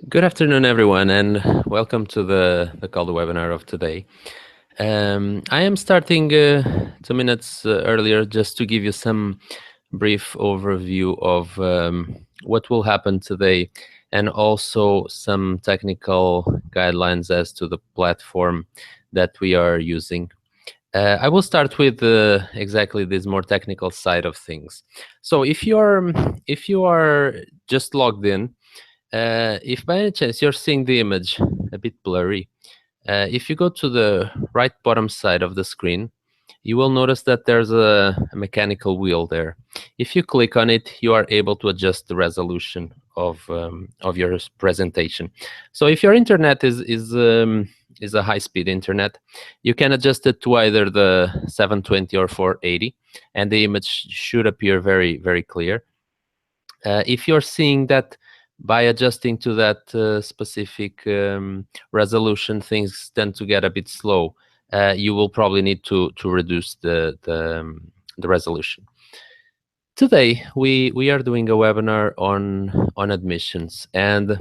Good afternoon, everyone, and welcome to the Calo webinar of today. I am starting 2 minutes earlier just to give you some brief overview of what will happen today and also some technical guidelines as to the platform that we are using. I will start with exactly this more technical side of things. So if you are just logged in, if by any chance you're seeing the image a bit blurry, if you go to the right bottom side of the screen, you will notice that there's a mechanical wheel there. If you click on it, you are able to adjust the resolution of your presentation. So if your internet is a high-speed internet, you can adjust it to either the 720 or 480, and the image should appear very clear. If you're seeing that by adjusting to that specific resolution, things tend to get a bit slow, you will probably need to reduce the resolution. Today, we are doing a webinar on admissions, and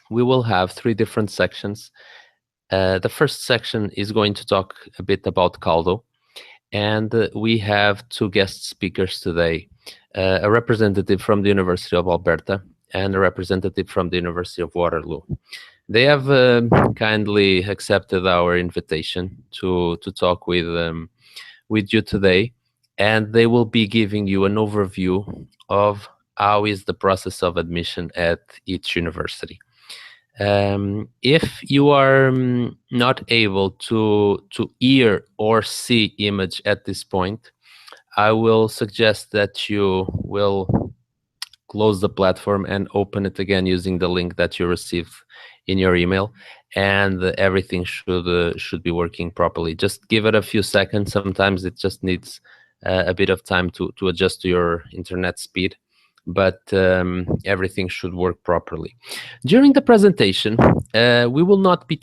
we will have 3 different sections. The first section is going to talk a bit about Calo, and we have 2 guest speakers today, a representative from the University of Alberta and a representative from the University of Waterloo. They have kindly accepted our invitation to talk with you today, and they will be giving you an overview of how is the process of admission at each university. If you are not able to hear or see image at this point, I will suggest that you will close the platform and open it again using the link that you received in your email, and everything should be working properly. Just give it a few seconds. Sometimes it just needs a bit of time to adjust to your internet speed, but everything should work properly. During the presentation, we will not be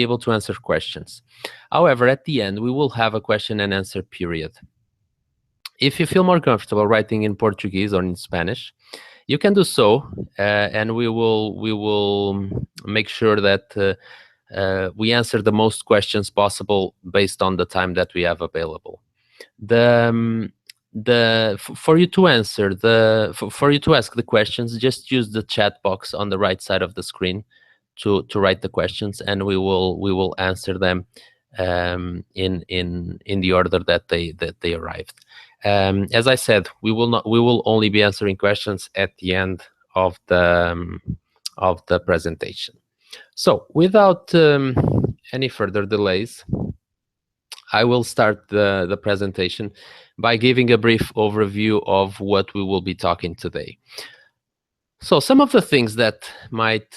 able to answer questions. However, at the end, we will have a question and answer period. If you feel more comfortable writing in Portuguese or in Spanish, you can do so, and we will make sure that we answer the most questions possible based on the time that we have available. For you to ask the questions, just use the chat box on the right side of the screen to write the questions, and we will answer them in the order that they arrived. As I said, we will only be answering questions at the end of the presentation. So without any further delays, I will start the presentation by giving a brief overview of what we will be talking today. So some of the things that might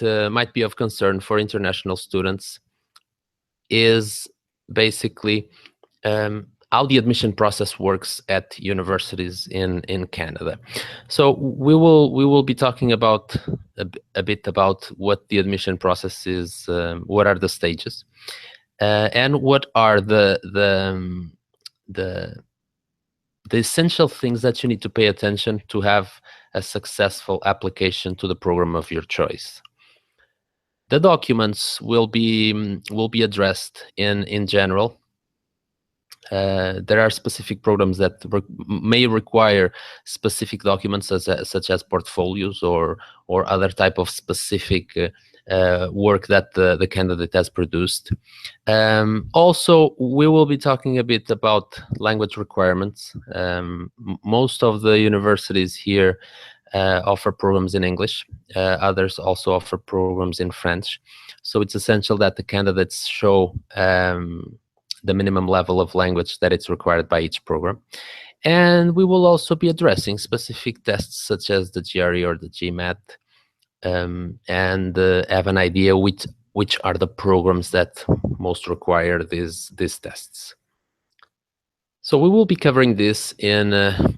be of concern for international students is basically how the admission process works at universities in Canada. So we will be talking about a bit about what the admission process is, what are the stages, and what are the essential things that you need to pay attention to have a successful application to the program of your choice. The documents will be addressed in general. There are specific programs that may require specific documents such as portfolios or other type of specific work that the candidate has produced. Also, we will be talking a bit about language requirements. Most of the universities here offer programs in English. Others also offer programs in French. So it's essential that the candidates show the minimum level of language that is required by each program. And we will also be addressing specific tests such as the GRE or the GMAT, and have an idea which are the programs that most require these tests. So we will be covering this in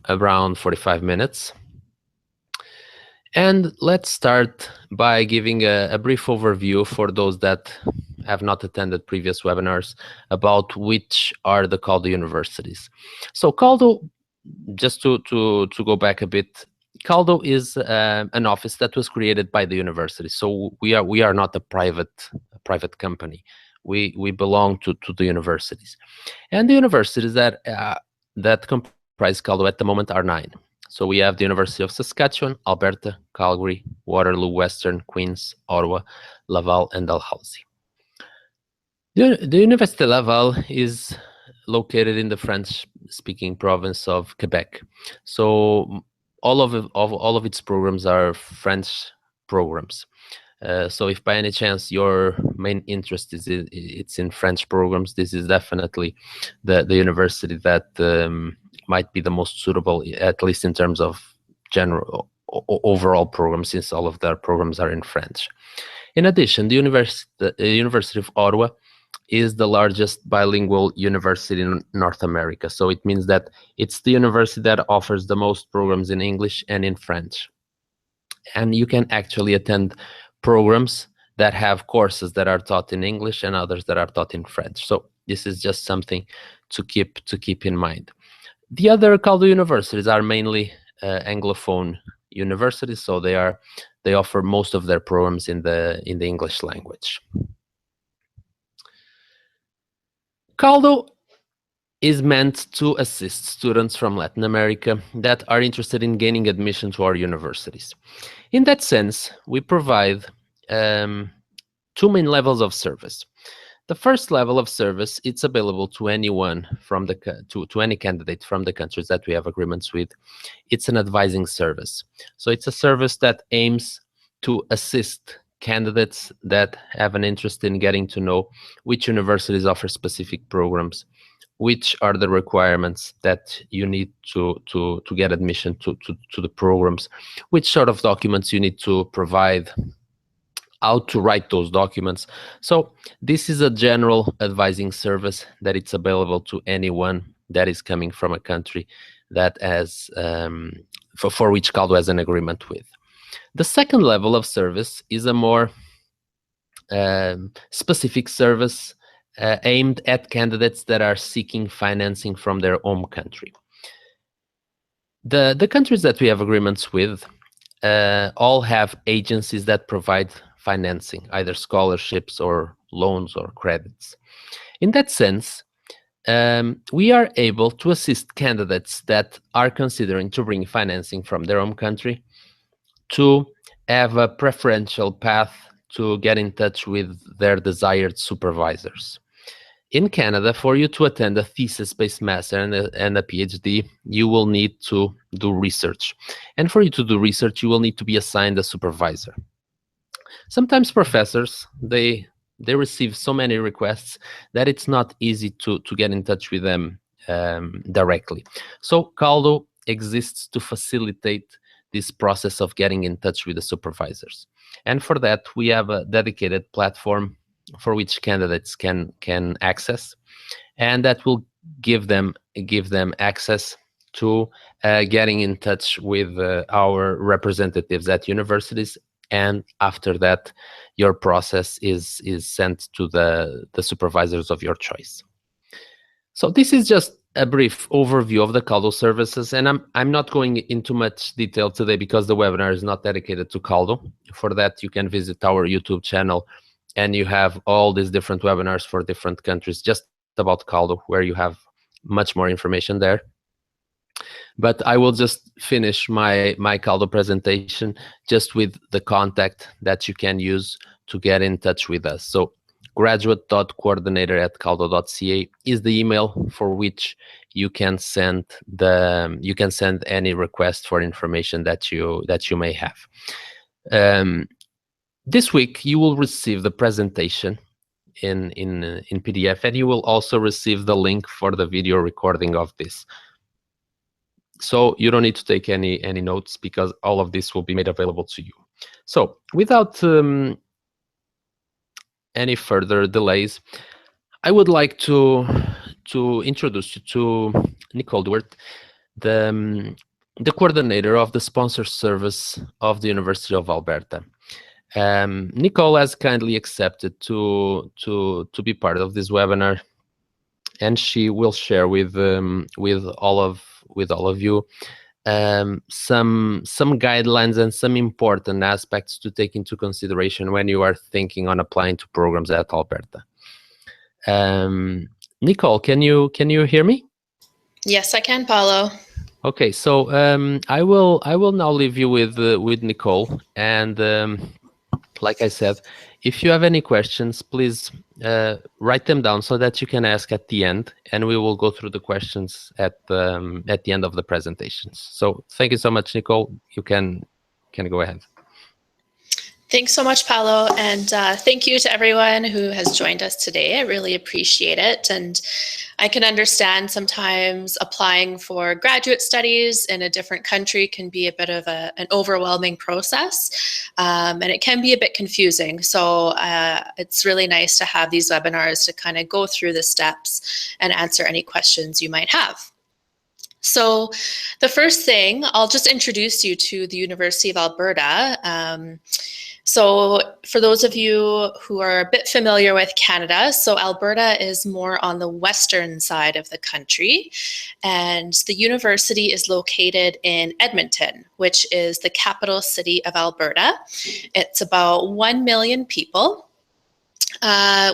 around 45 minutes. And let's start by giving a brief overview for those that have not attended previous webinars about which are the Calo universities. So Calo, just to go back a bit, Caldo is an office that was created by the university. So we are not a private company. We belong to the universities, and the universities that comprise Calo at the moment are 9. So we have the University of Saskatchewan, Alberta, Calgary, Waterloo, Western, Queens, Ottawa, Laval, and Dalhousie. The Université Laval is located in the French-speaking province of Quebec. So all of its programs are French programs. So if by any chance your main interest it's in French programs, this is definitely the university that might be the most suitable, at least in terms of general overall programs, since all of their programs are in French. In addition, the University of Ottawa is the largest bilingual university in North America. So it means that it's the university that offers the most programs in English and in French. And you can actually attend programs that have courses that are taught in English and others that are taught in French. So this is just something to keep in mind. The other Caldo universities are mainly Anglophone universities, so they offer most of their programs in the English language. Caldo is meant to assist students from Latin America that are interested in gaining admission to our universities. In that sense, we provide two main levels of service. The first level of service, it's available to anyone from to any candidate from the countries that we have agreements with. It's an advising service. So it's a service that aims to assist candidates that have an interest in getting to know which universities offer specific programs, which are the requirements that you need to get admission to the programs, which sort of documents you need to provide, how to write those documents. So this is a general advising service that it's available to anyone that is coming from a country that has for which Caldo has an agreement with. The second level of service is a more specific service aimed at candidates that are seeking financing from their home country. The countries that we have agreements with all have agencies that provide financing, either scholarships or loans or credits. In that sense, we are able to assist candidates that are considering to bring financing from their home country to have a preferential path to get in touch with their desired supervisors. In Canada, for you to attend a thesis-based master and a PhD, you will need to do research. And for you to do research, you will need to be assigned a supervisor. Sometimes professors, they receive so many requests that it's not easy to get in touch with them directly. So Caldo exists to facilitate this process of getting in touch with the supervisors. And for that, we have a dedicated platform for which candidates can access, and that will give them access to getting in touch with our representatives at universities. And after that, your process is sent to the supervisors of your choice. So this is just a brief overview of the Caldo services, and I'm not going into much detail today because the webinar is not dedicated to Caldo. For that, you can visit our YouTube channel, and you have all these different webinars for different countries just about Caldo, where you have much more information there. But I will just finish my Caldo presentation just with the contact that you can use to get in touch with us. So graduate.coordinator@caldo.ca is the email for which you can send any request for information that you may have. This week you will receive the presentation in PDF, and you will also receive the link for the video recording of this. So you don't need to take any notes because all of this will be made available to you. So without any further delays, I would like to introduce you to Nicole Duert, the coordinator of the sponsor service of the University of Alberta. Nicole has kindly accepted to be part of this webinar, and she will share with all of you some guidelines and some important aspects to take into consideration when you are thinking on applying to programs at Alberta. Nicole, can you hear me? Yes, I can, Paulo. Okay, so I will now leave you with Nicole, and like I said, if you have any questions, please write them down so that you can ask at the end, and we will go through the questions at the end of the presentations. So thank you so much, Nicole. You can go ahead. Thanks so much, Paulo, and thank you to everyone who has joined us today. I really appreciate it, and I can understand sometimes applying for graduate studies in a different country can be a bit of an overwhelming process, and it can be a bit confusing. So it's really nice to have these webinars to kind of go through the steps and answer any questions you might have. So the first thing, I'll just introduce you to the University of Alberta. So for those of you who are a bit familiar with Canada, so Alberta is more on the western side of the country, and the university is located in Edmonton, which is the capital city of Alberta. It's about 1 million people.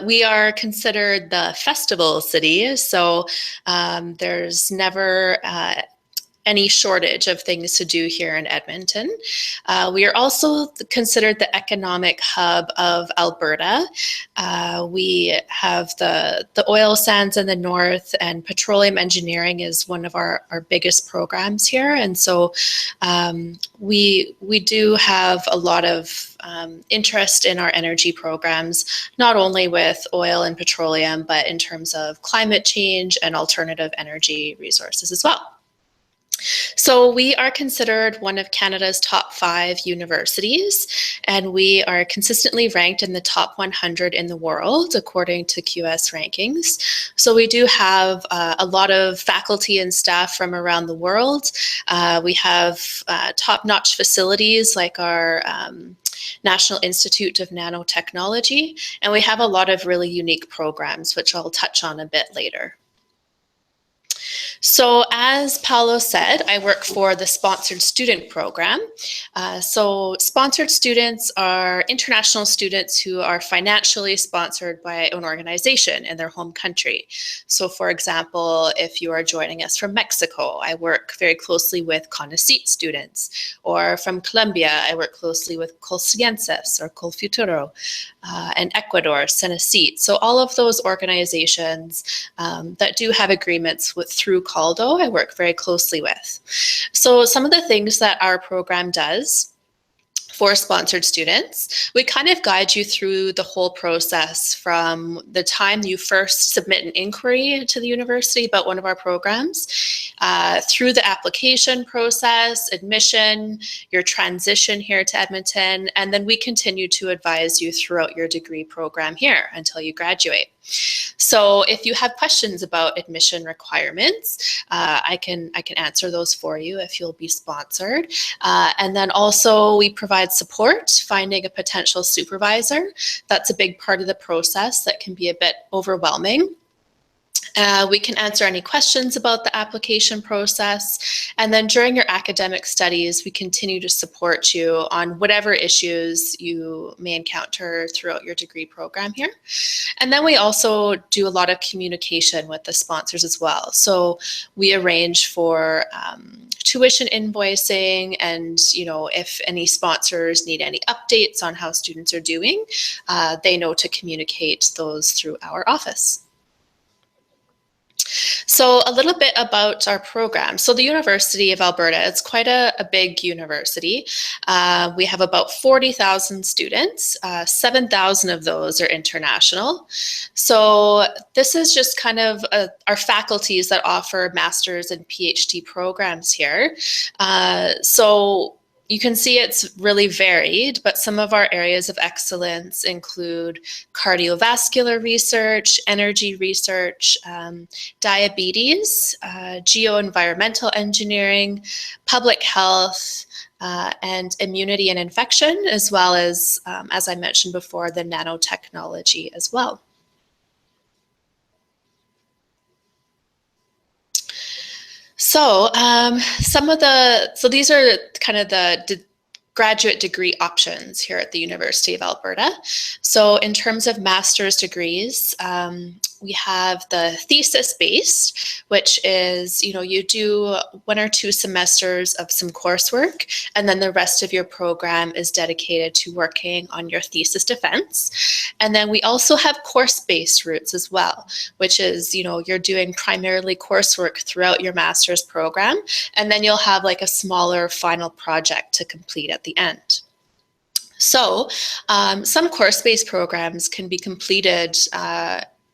We are considered the festival city, so there's never any shortage of things to do here in Edmonton. We are also considered the economic hub of Alberta. We have the oil sands in the north, and petroleum engineering is one of our biggest programs here. And so we do have a lot of interest in our energy programs, not only with oil and petroleum, but in terms of climate change and alternative energy resources as well. So we are considered one of Canada's top 5 universities, and we are consistently ranked in the top 100 in the world, according to QS rankings. So we do have a lot of faculty and staff from around the world. We have top-notch facilities like our National Institute of Nanotechnology, and we have a lot of really unique programs, which I'll touch on a bit later. So as Paulo said, I work for the Sponsored Student Program. So sponsored students are international students who are financially sponsored by an organization in their home country. So for example, if you are joining us from Mexico, I work very closely with CONACYT students, or from Colombia, I work closely with Colcienses or Colfuturo, and Ecuador, CENACYT. So all of those organizations that do have agreements through Calo, I work very closely with. So some of the things that our program does for sponsored students, we kind of guide you through the whole process from the time you first submit an inquiry to the university about one of our programs, through the application process, admission, your transition here to Edmonton, and then we continue to advise you throughout your degree program here until you graduate. So if you have questions about admission requirements, I can answer those for you if you'll be sponsored. And then also we provide support finding a potential supervisor. That's a big part of the process that can be a bit overwhelming. We can answer any questions about the application process. And then during your academic studies, we continue to support you on whatever issues you may encounter throughout your degree program here. And then we also do a lot of communication with the sponsors as well. So we arrange for tuition invoicing, and if any sponsors need any updates on how students are doing, they know to communicate those through our office. So a little bit about our program. So the University of Alberta, it's quite a big university. We have about 40,000 students. 7,000 of those are international. So this is just kind of our faculties that offer master's and PhD programs here. So you can see it's really varied, but some of our areas of excellence include cardiovascular research, energy research, diabetes, geoenvironmental engineering, public health, and immunity and infection, as well as I mentioned before, the nanotechnology as well. So these are kind of the graduate degree options here at the University of Alberta. So in terms of master's degrees, we have the thesis-based, which is, you do 1 or 2 semesters of some coursework, and then the rest of your program is dedicated to working on your thesis defense. And then we also have course-based routes as well, which is, you're doing primarily coursework throughout your master's program, and then you'll have like a smaller final project to complete at the end. So some course-based programs can be completed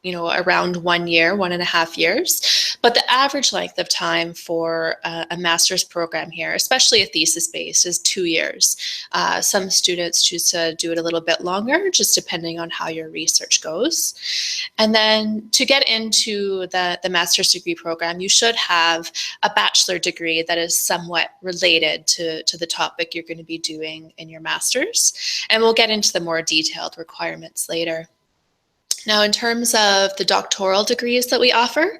around 1 year, 1.5 years. But the average length of time for a master's program here, especially a thesis-based, is 2 years. Some students choose to do it a little bit longer, just depending on how your research goes. And then to get into the master's degree program, you should have a bachelor degree that is somewhat related to the topic you're going to be doing in your master's. And we'll get into the more detailed requirements later. Now, in terms of the doctoral degrees that we offer,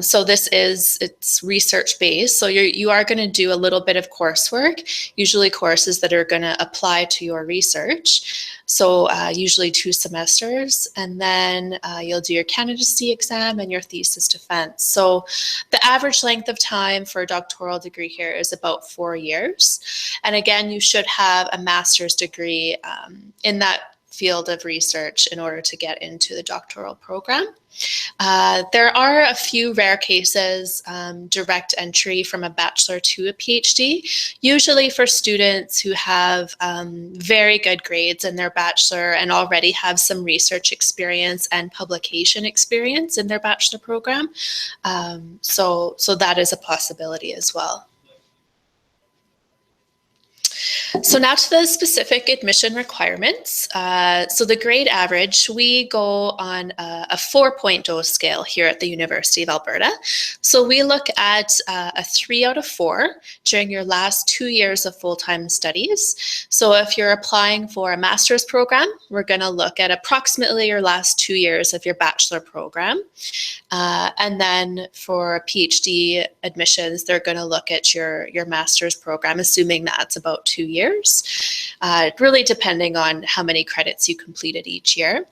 so it's research-based. So you are going to do a little bit of coursework, usually courses that are going to apply to your research. So usually 2 semesters, and then you'll do your candidacy exam and your thesis defense. So the average length of time for a doctoral degree here is about 4 years. And again, you should have a master's degree in that field of research in order to get into the doctoral program. There are a few rare cases, direct entry from a bachelor to a PhD, usually for students who have very good grades in their bachelor and already have some research experience and publication experience in their bachelor program. So that is a possibility as well. So now to the specific admission requirements. So the grade average, we go on a 4.0 scale here at the University of Alberta. So we look at a 3 out of 4 during your last 2 years of full-time studies. So if you're applying for a master's program, we're going to look at approximately your last 2 years of your bachelor program. And then for PhD admissions, they're going to look at your master's program, assuming that's about 2 years, really depending on how many credits you completed each year.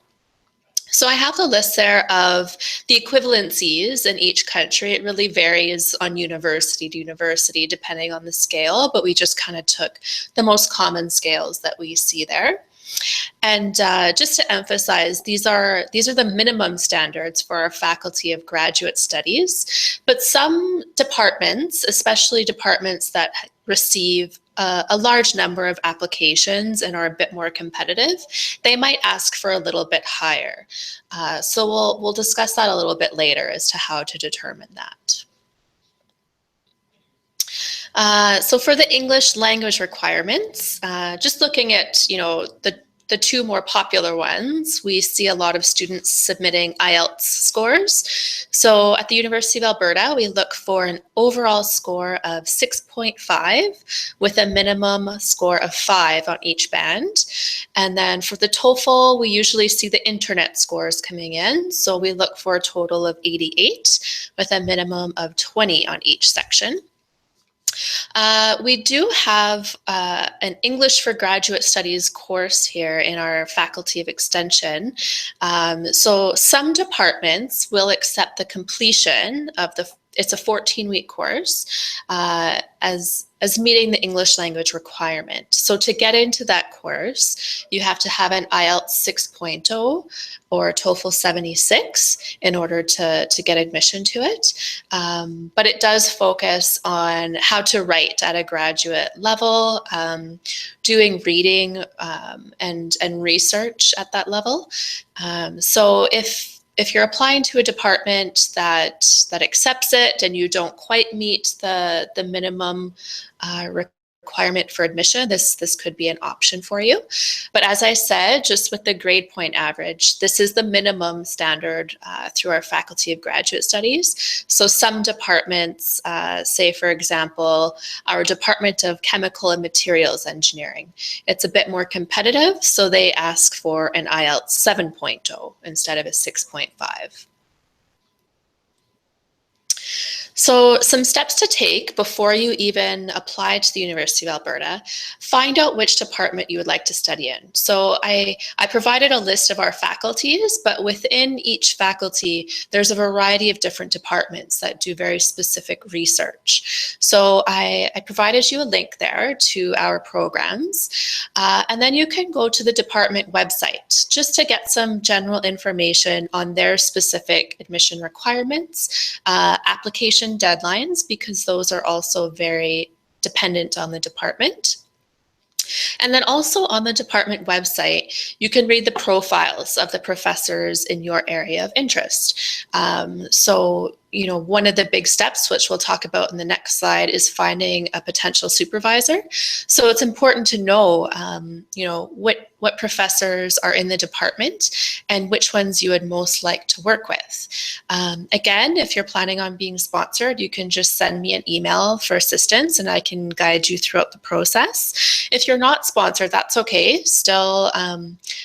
So I have the list there of the equivalencies in each country. It really varies on university to university depending on the scale, but we just kind of took the most common scales that we see there. And just to emphasize, these are the minimum standards for our Faculty of Graduate Studies, but some departments, especially departments that receive a large number of applications and are a bit more competitive, they might ask for a little bit higher. So we'll discuss that a little bit later as to how to determine that. So for the English language requirements, just looking at the 2 more popular ones, we see a lot of students submitting IELTS scores. So at the University of Alberta, we look for an overall score of 6.5 with a minimum score of 5 on each band. And then for the TOEFL, we usually see the internet scores coming in. So we look for a total of 88 with a minimum of 20 on each section. We do have an English for Graduate Studies course here in our Faculty of Extension. So some departments will accept the completion of it's a 14-week course as meeting the English language requirement. So to get into that course, you have to have an IELTS 6.0 or TOEFL 76 in order to get admission to it. But it does focus on how to write at a graduate level, doing reading and research at that level. So if you're applying to a department that accepts it and you don't quite meet the minimum requirement for admission, this could be an option for you. But as I said, just with the grade point average, this is the minimum standard through our Faculty of Graduate Studies. So some departments, say for example, our Department of Chemical and Materials Engineering, it's a bit more competitive, so they ask for an IELTS 7.0 instead of a 6.5. So some steps to take before you even apply to the University of Alberta: find out which department you would like to study in. So I provided a list of our faculties, but within each faculty, there's a variety of different departments that do very specific research. So I provided you a link there to our programs, and then you can go to the department website just to get some general information on their specific admission requirements, application deadlines, because those are also very dependent on the department. And then also on the department website, you can read the profiles of the professors in your area of interest. So, one of the big steps, which we'll talk about in the next slide, is finding a potential supervisor. So it's important to know, what professors are in the department and which ones you would most like to work with. Again, if you're planning on being sponsored, you can just send me an email for assistance and I can guide you throughout the process. If you're not sponsored, that's okay. Still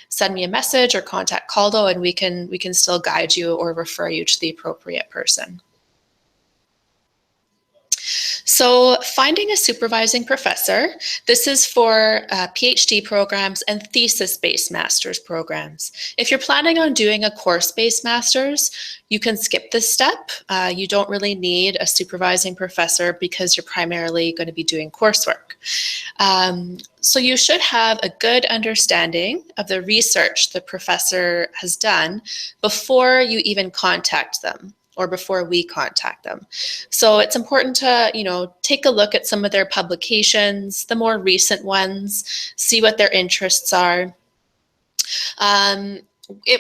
send me a message or contact Calo and we can still guide you or refer you to the appropriate person. So finding a supervising professor, this is for PhD programs and thesis-based master's programs. If you're planning on doing a course-based master's, you can skip this step. You don't really need a supervising professor because you're primarily going to be doing coursework. So you should have a good understanding of the research the professor has done before you even contact them, or before we contact them. So it's important to, take a look at some of their publications, the more recent ones, see what their interests are.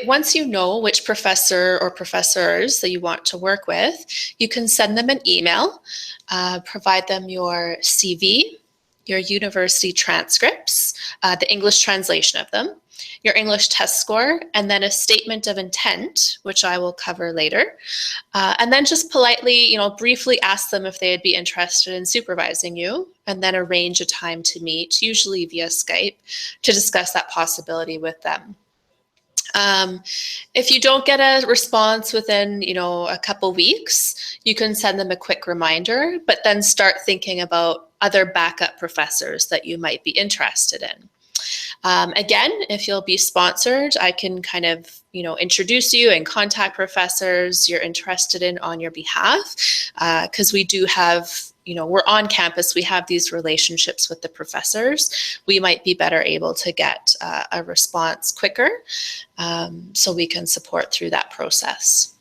Once you know which professor or professors that you want to work with, you can send them an email, provide them your CV, your university transcripts, the English translation of them, your English test score, and then a statement of intent, which I will cover later. And then just politely, briefly ask them if they'd be interested in supervising you, and then arrange a time to meet, usually via Skype, to discuss that possibility with them. If you don't get a response within, a couple weeks, you can send them a quick reminder, but then start thinking about other backup professors that you might be interested in. Again, if you'll be sponsored, I can kind of, introduce you and contact professors you're interested in on your behalf, because we do have, we're on campus, we have these relationships with the professors. We might be better able to get a response quicker, so we can support through that process.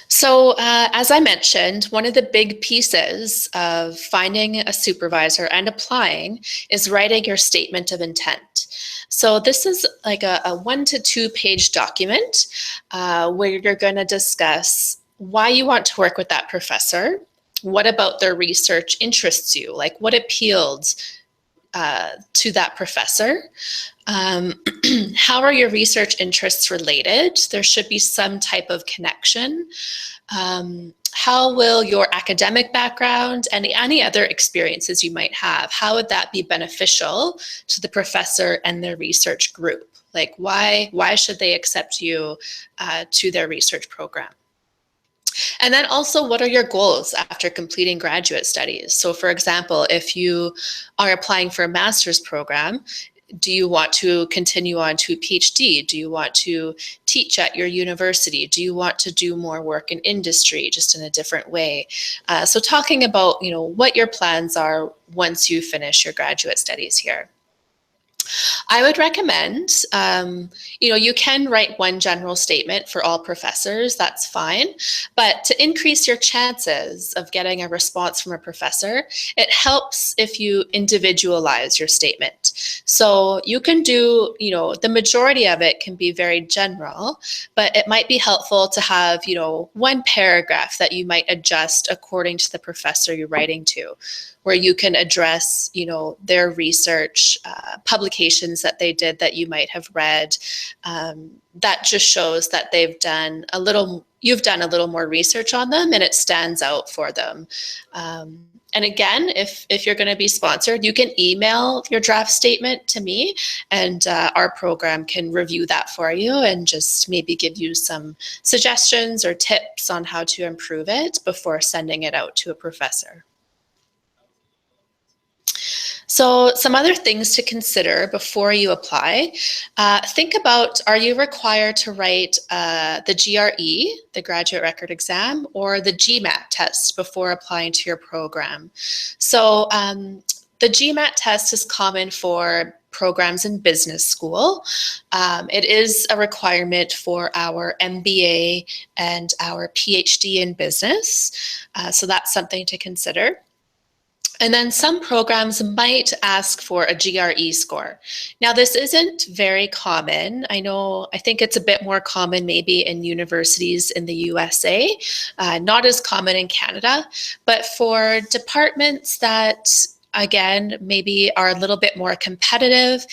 So as I mentioned, one of the big pieces of finding a supervisor and applying is writing your statement of intent. So this is like a 1 to 2 page document where you're going to discuss why you want to work with that professor, what about their research interests you, like what appealed to that professor. How are your research interests related? There should be some type of connection. How will your academic background and any other experiences you might have, how would that be beneficial to the professor and their research group? Like why should they accept you to their research program? And then also, what are your goals after completing graduate studies? So for example, if you are applying for a master's program, do you want to continue on to a PhD? Do you want to teach at your university? Do you want to do more work in industry, just in a different way? So talking about, what your plans are once you finish your graduate studies here. I would recommend, you can write one general statement for all professors, that's fine. But to increase your chances of getting a response from a professor, it helps if you individualize your statement. So you can do, the majority of it can be very general, but it might be helpful to have, one paragraph that you might adjust according to the professor you're writing to. where you can address, their research, publications that they did that you might have read. That just shows that you've done a little more research on them, and it stands out for them. And again, if you're going to be sponsored, you can email your draft statement to me, and our program can review that for you and just maybe give you some suggestions or tips on how to improve it before sending it out to a professor. So some other things to consider before you apply. Think about, are you required to write the GRE, the Graduate Record Exam, or the GMAT test before applying to your program? So the GMAT test is common for programs in business school. It is a requirement for our MBA and our PhD in business. So that's something to consider. And then some programs might ask for a GRE score. Now, this isn't very common. I think it's a bit more common maybe in universities in the USA, not as common in Canada. But for departments that, again, maybe are a little bit more competitive,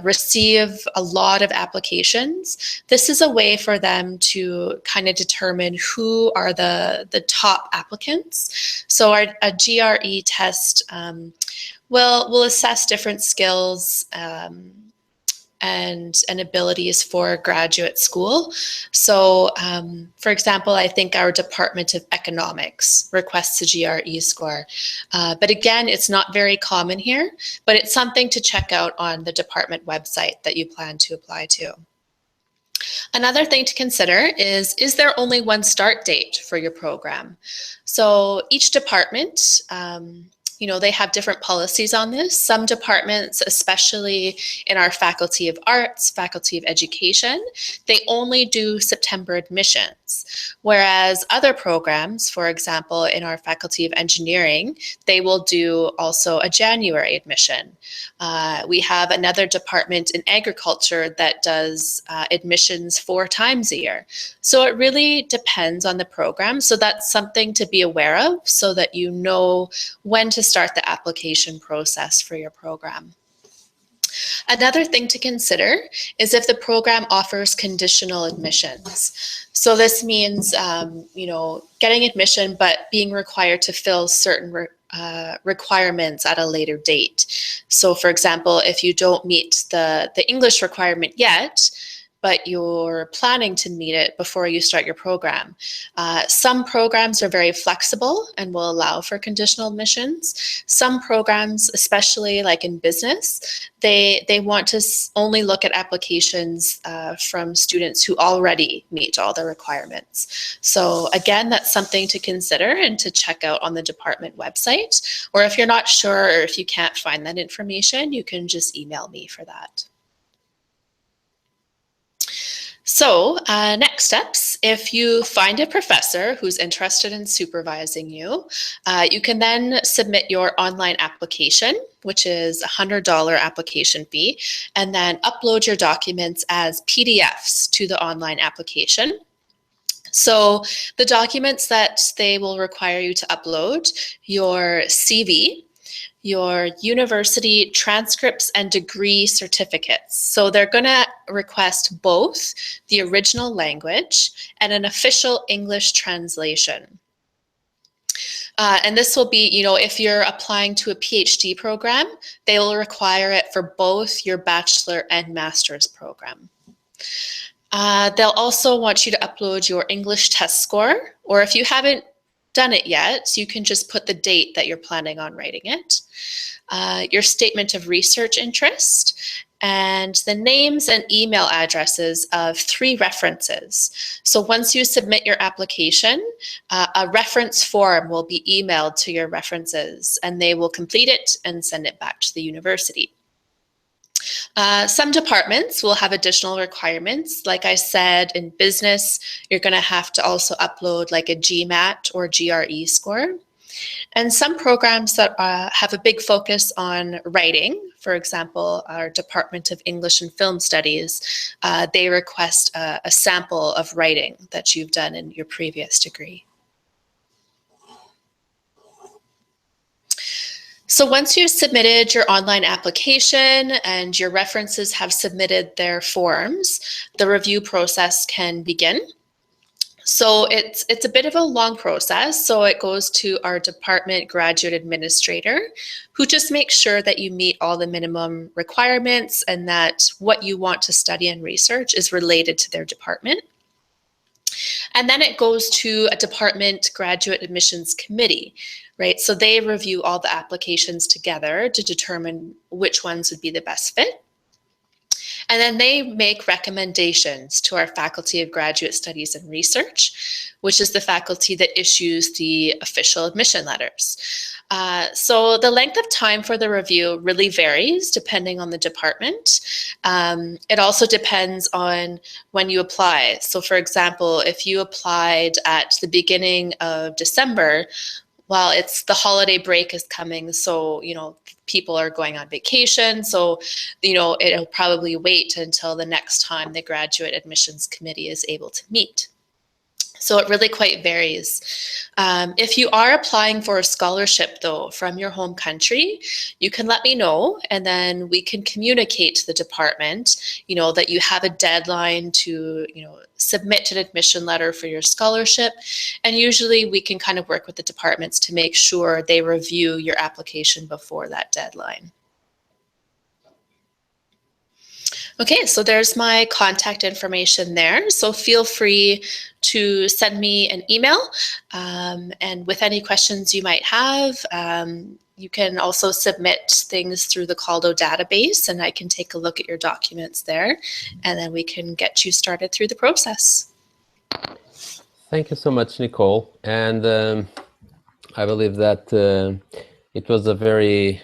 receive a lot of applications, this is a way for them to kind of determine who are the top applicants. So a GRE test will assess different skills and abilities for graduate school. So for example, I think our Department of Economics requests a GRE score. But again, it's not very common here, but it's something to check out on the department website that you plan to apply to. Another thing to consider is there only one start date for your program? So each department, they have different policies on this. Some departments, especially in our Faculty of Arts, Faculty of Education, they only do September admissions. Whereas other programs, for example, in our Faculty of Engineering, they will do also a January admission. We have another department in agriculture that does admissions 4 times a year. So it really depends on the program. So that's something to be aware of so that you know when to start the application process for your program. Another thing to consider is if the program offers conditional admissions. So this means, getting admission, but being required to fill certain requirements at a later date. So for example, if you don't meet the English requirement yet, but you're planning to meet it before you start your program. Some programs are very flexible and will allow for conditional admissions. Some programs, especially like in business, they want to only look at applications from students who already meet all the requirements. So again, that's something to consider and to check out on the department website. Or if you're not sure or if you can't find that information, you can just email me for that. So next steps, if you find a professor who's interested in supervising you, you can then submit your online application, which is a $100 application fee, and then upload your documents as PDFs to the online application. So the documents that they will require you to upload, your CV, your university transcripts and degree certificates. So they're going to request both the original language and an official English translation. And this will be, if you're applying to a PhD program, they will require it for both your bachelor and master's program. They'll also want you to upload your English test score, or if you haven't done it yet, you can just put the date that you're planning on writing it, your statement of research interest, and the names and email addresses of 3 references. So once you submit your application, a reference form will be emailed to your references, and they will complete it and send it back to the university. Some departments will have additional requirements. Like I said, in business, you're going to have to also upload like a GMAT or GRE score. And some programs that have a big focus on writing, for example, our Department of English and Film Studies, they request a sample of writing that you've done in your previous degree. So once you've submitted your online application and your references have submitted their forms, the review process can begin. So it's a bit of a long process. So it goes to our department graduate administrator, who just makes sure that you meet all the minimum requirements and that what you want to study and research is related to their department. And then it goes to a department graduate admissions committee, right? So they review all the applications together to determine which ones would be the best fit. And then they make recommendations to our Faculty of Graduate Studies and Research, which is the faculty that issues the official admission letters. So the length of time for the review really varies depending on the department. It also depends on when you apply. So for example, if you applied at the beginning of December, well, it's the holiday break is coming, so people are going on vacation, so it'll probably wait until the next time the graduate admissions committee is able to meet. So it really quite varies. If you are applying for a scholarship, though, from your home country, you can let me know, and then we can communicate to the department, that you have a deadline to, submit an admission letter for your scholarship. And usually we can kind of work with the departments to make sure they review your application before that deadline. Okay, so there's my contact information there. So feel free to send me an email, and with any questions you might have, you can also submit things through the Calo database, and I can take a look at your documents there, and then we can get you started through the process. Thank you so much, Nicole. And I believe that it was a very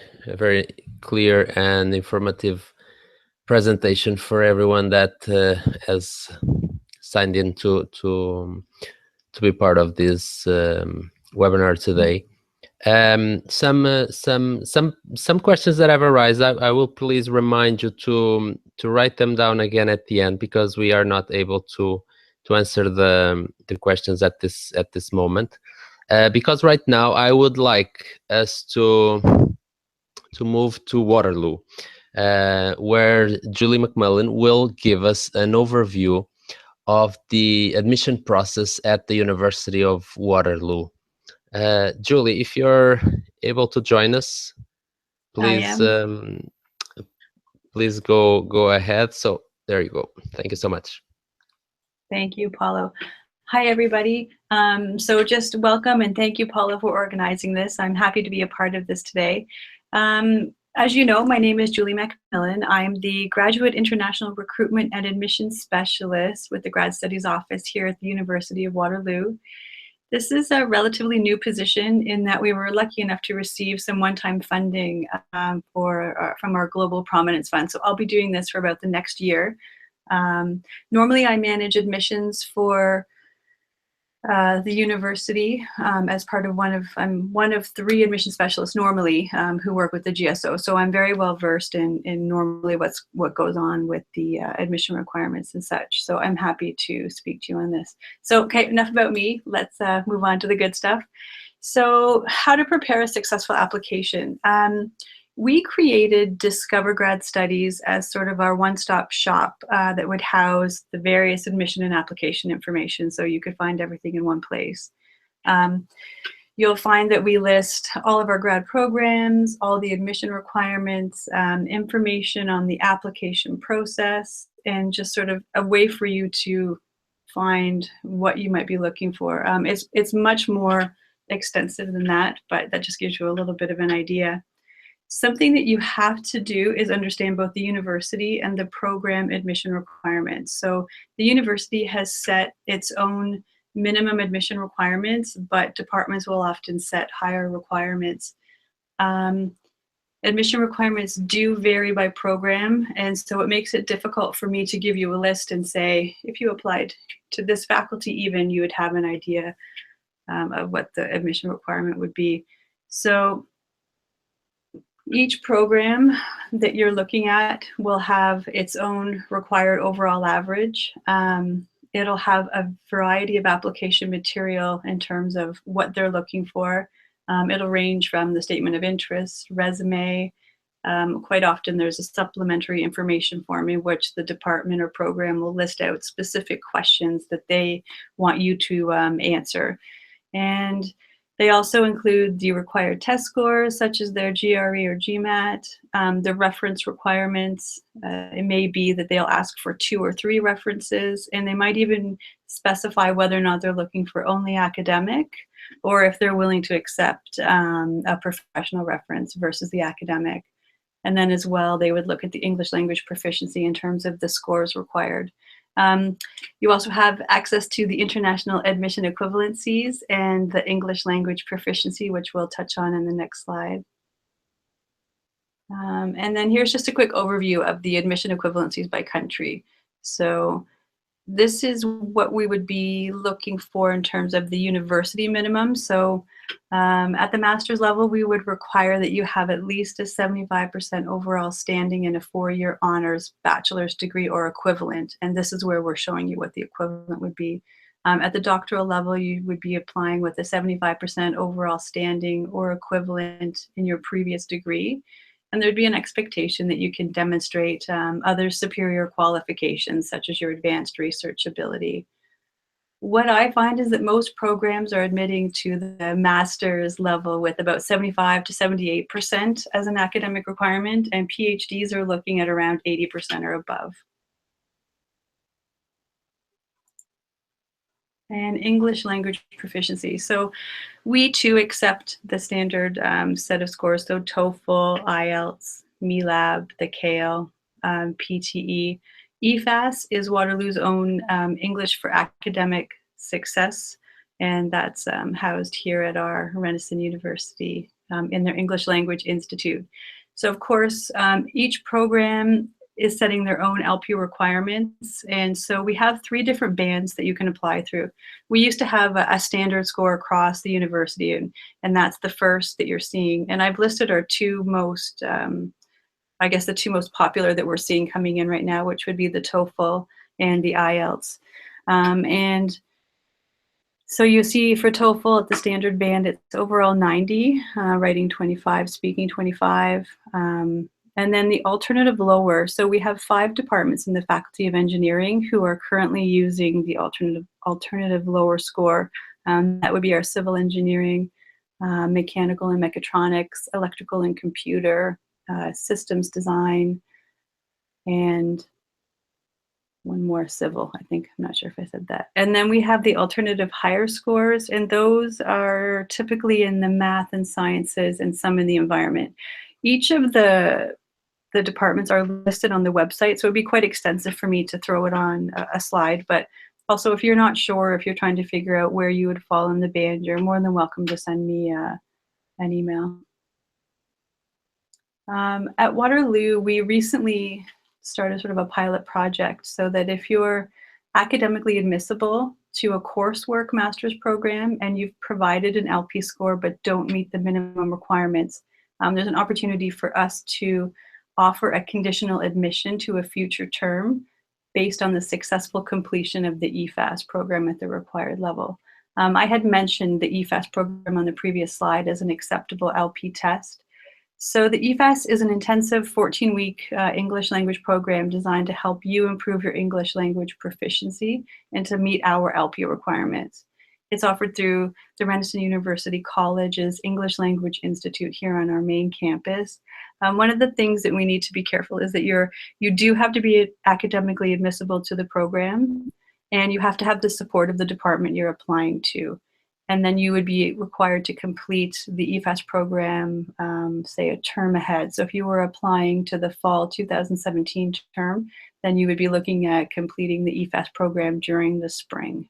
clear and informative presentation for everyone that has signed in to be part of this webinar today. Some questions that have arisen, I will please remind you to write them down again at the end, because we are not able to answer the questions at this moment. Because right now I would like us to move to Waterloo, where Julie McMillan will give us an overview of the admission process at the University of Waterloo. Julie, if you're able to join us, please please go ahead. So there you go. Thank you so much. Thank you, Paulo. Hi, everybody. So just welcome, and thank you, Paulo, for organizing this. I'm happy to be a part of this today. As you know, my name is Julie McMillan. I'm the Graduate International Recruitment and Admissions Specialist with the Grad Studies Office here at the University of Waterloo. This is a relatively new position in that we were lucky enough to receive some one-time funding from our Global Prominence Fund. So I'll be doing this for about the next year. Normally I manage admissions for the university as part of I'm one of 3 admission specialists normally who work with the GSO. So I'm very well versed in normally what goes on with the admission requirements and such. So I'm happy to speak to you on this. So okay, enough about me. Let's move on to the good stuff. So how to prepare a successful application. We created Discover Grad Studies as sort of our one-stop shop that would house the various admission and application information, so you could find everything in one place. You'll find that we list all of our grad programs, all the admission requirements, information on the application process, and just sort of a way for you to find what you might be looking for. It's much more extensive than that, but that just gives you a little bit of an idea. Something that you have to do is understand both the university and the program admission requirements. So the university has set its own minimum admission requirements, but departments will often set higher requirements. Admission requirements do vary by program, and so it makes it difficult for me to give you a list and say, if you applied to this faculty even, you would have an idea of what the admission requirement would be. So each program that you're looking at will have its own required overall average. It'll have a variety of application material in terms of what they're looking for. It'll range from the statement of interest, resume. Quite often there's a supplementary information form in which the department or program will list out specific questions that they want you to answer. And they also include the required test scores, such as their GRE or GMAT, the reference requirements. It may be that they'll ask for 2 or 3 references, and they might even specify whether or not they're looking for only academic, or if they're willing to accept a professional reference versus the academic. And then as well, they would look at the English language proficiency in terms of the scores required. You also have access to the international admission equivalencies and the English language proficiency, which we'll touch on in the next slide. And then here's just a quick overview of the admission equivalencies by country. So this is what we would be looking for in terms of the university minimum. So at the master's level, we would require that you have at least a 75% overall standing in a 4-year honors bachelor's degree or equivalent. And this is where we're showing you what the equivalent would be. At the doctoral level, you would be applying with a 75% overall standing or equivalent in your previous degree. And there'd be an expectation that you can demonstrate other superior qualifications, such as your advanced research ability. What I find is that most programs are admitting to the master's level with about 75 to 78% as an academic requirement, and PhDs are looking at around 80% or above. And English language proficiency. So we too accept the standard set of scores, so TOEFL, IELTS, MELAB, the Calo, PTE. EFAS is Waterloo's own English for academic success, and that's housed here at our Renison University in their English Language Institute. So of course, each program is setting their own LP requirements, and so we have 3 different bands that you can apply through. We used to have a standard score across the university, and that's the first that you're seeing. And I've listed our 2 most I guess the 2 most popular that we're seeing coming in right now, which would be the TOEFL and the IELTS. And so you see for TOEFL at the standard band, it's overall 90, writing 25, speaking 25. And then the alternative lower, so we have 5 departments in the Faculty of Engineering who are currently using the alternative lower score. That would be our civil engineering, mechanical and mechatronics, electrical and computer, systems design, and one more civil, I think. I'm not sure if I said that. And then we have the alternative higher scores, and those are typically in the math and sciences and some in the environment. Each of the departments are listed on the website, so it'd be quite extensive for me to throw it on a slide. But also, if you're not sure, if you're trying to figure out where you would fall in the band, you're more than welcome to send me an email. At Waterloo, we recently started sort of a pilot project so that if you're academically admissible to a coursework master's program and you've provided an LP score but don't meet the minimum requirements, there's an opportunity for us to offer a conditional admission to a future term based on the successful completion of the EFAS program at the required level. I had mentioned the EFAS program on the previous slide as an acceptable LP test. So the EFAS is an intensive 14-week English language program designed to help you improve your English language proficiency and to meet our LP requirements. It's offered through the Renison University College's English Language Institute here on our main campus. One of the things that we need to be careful is that you do have to be academically admissible to the program, and you have to have the support of the department you're applying to. And then you would be required to complete the EFAS program, say a term ahead. So if you were applying to the fall 2017 term, then you would be looking at completing the EFAS program during the spring.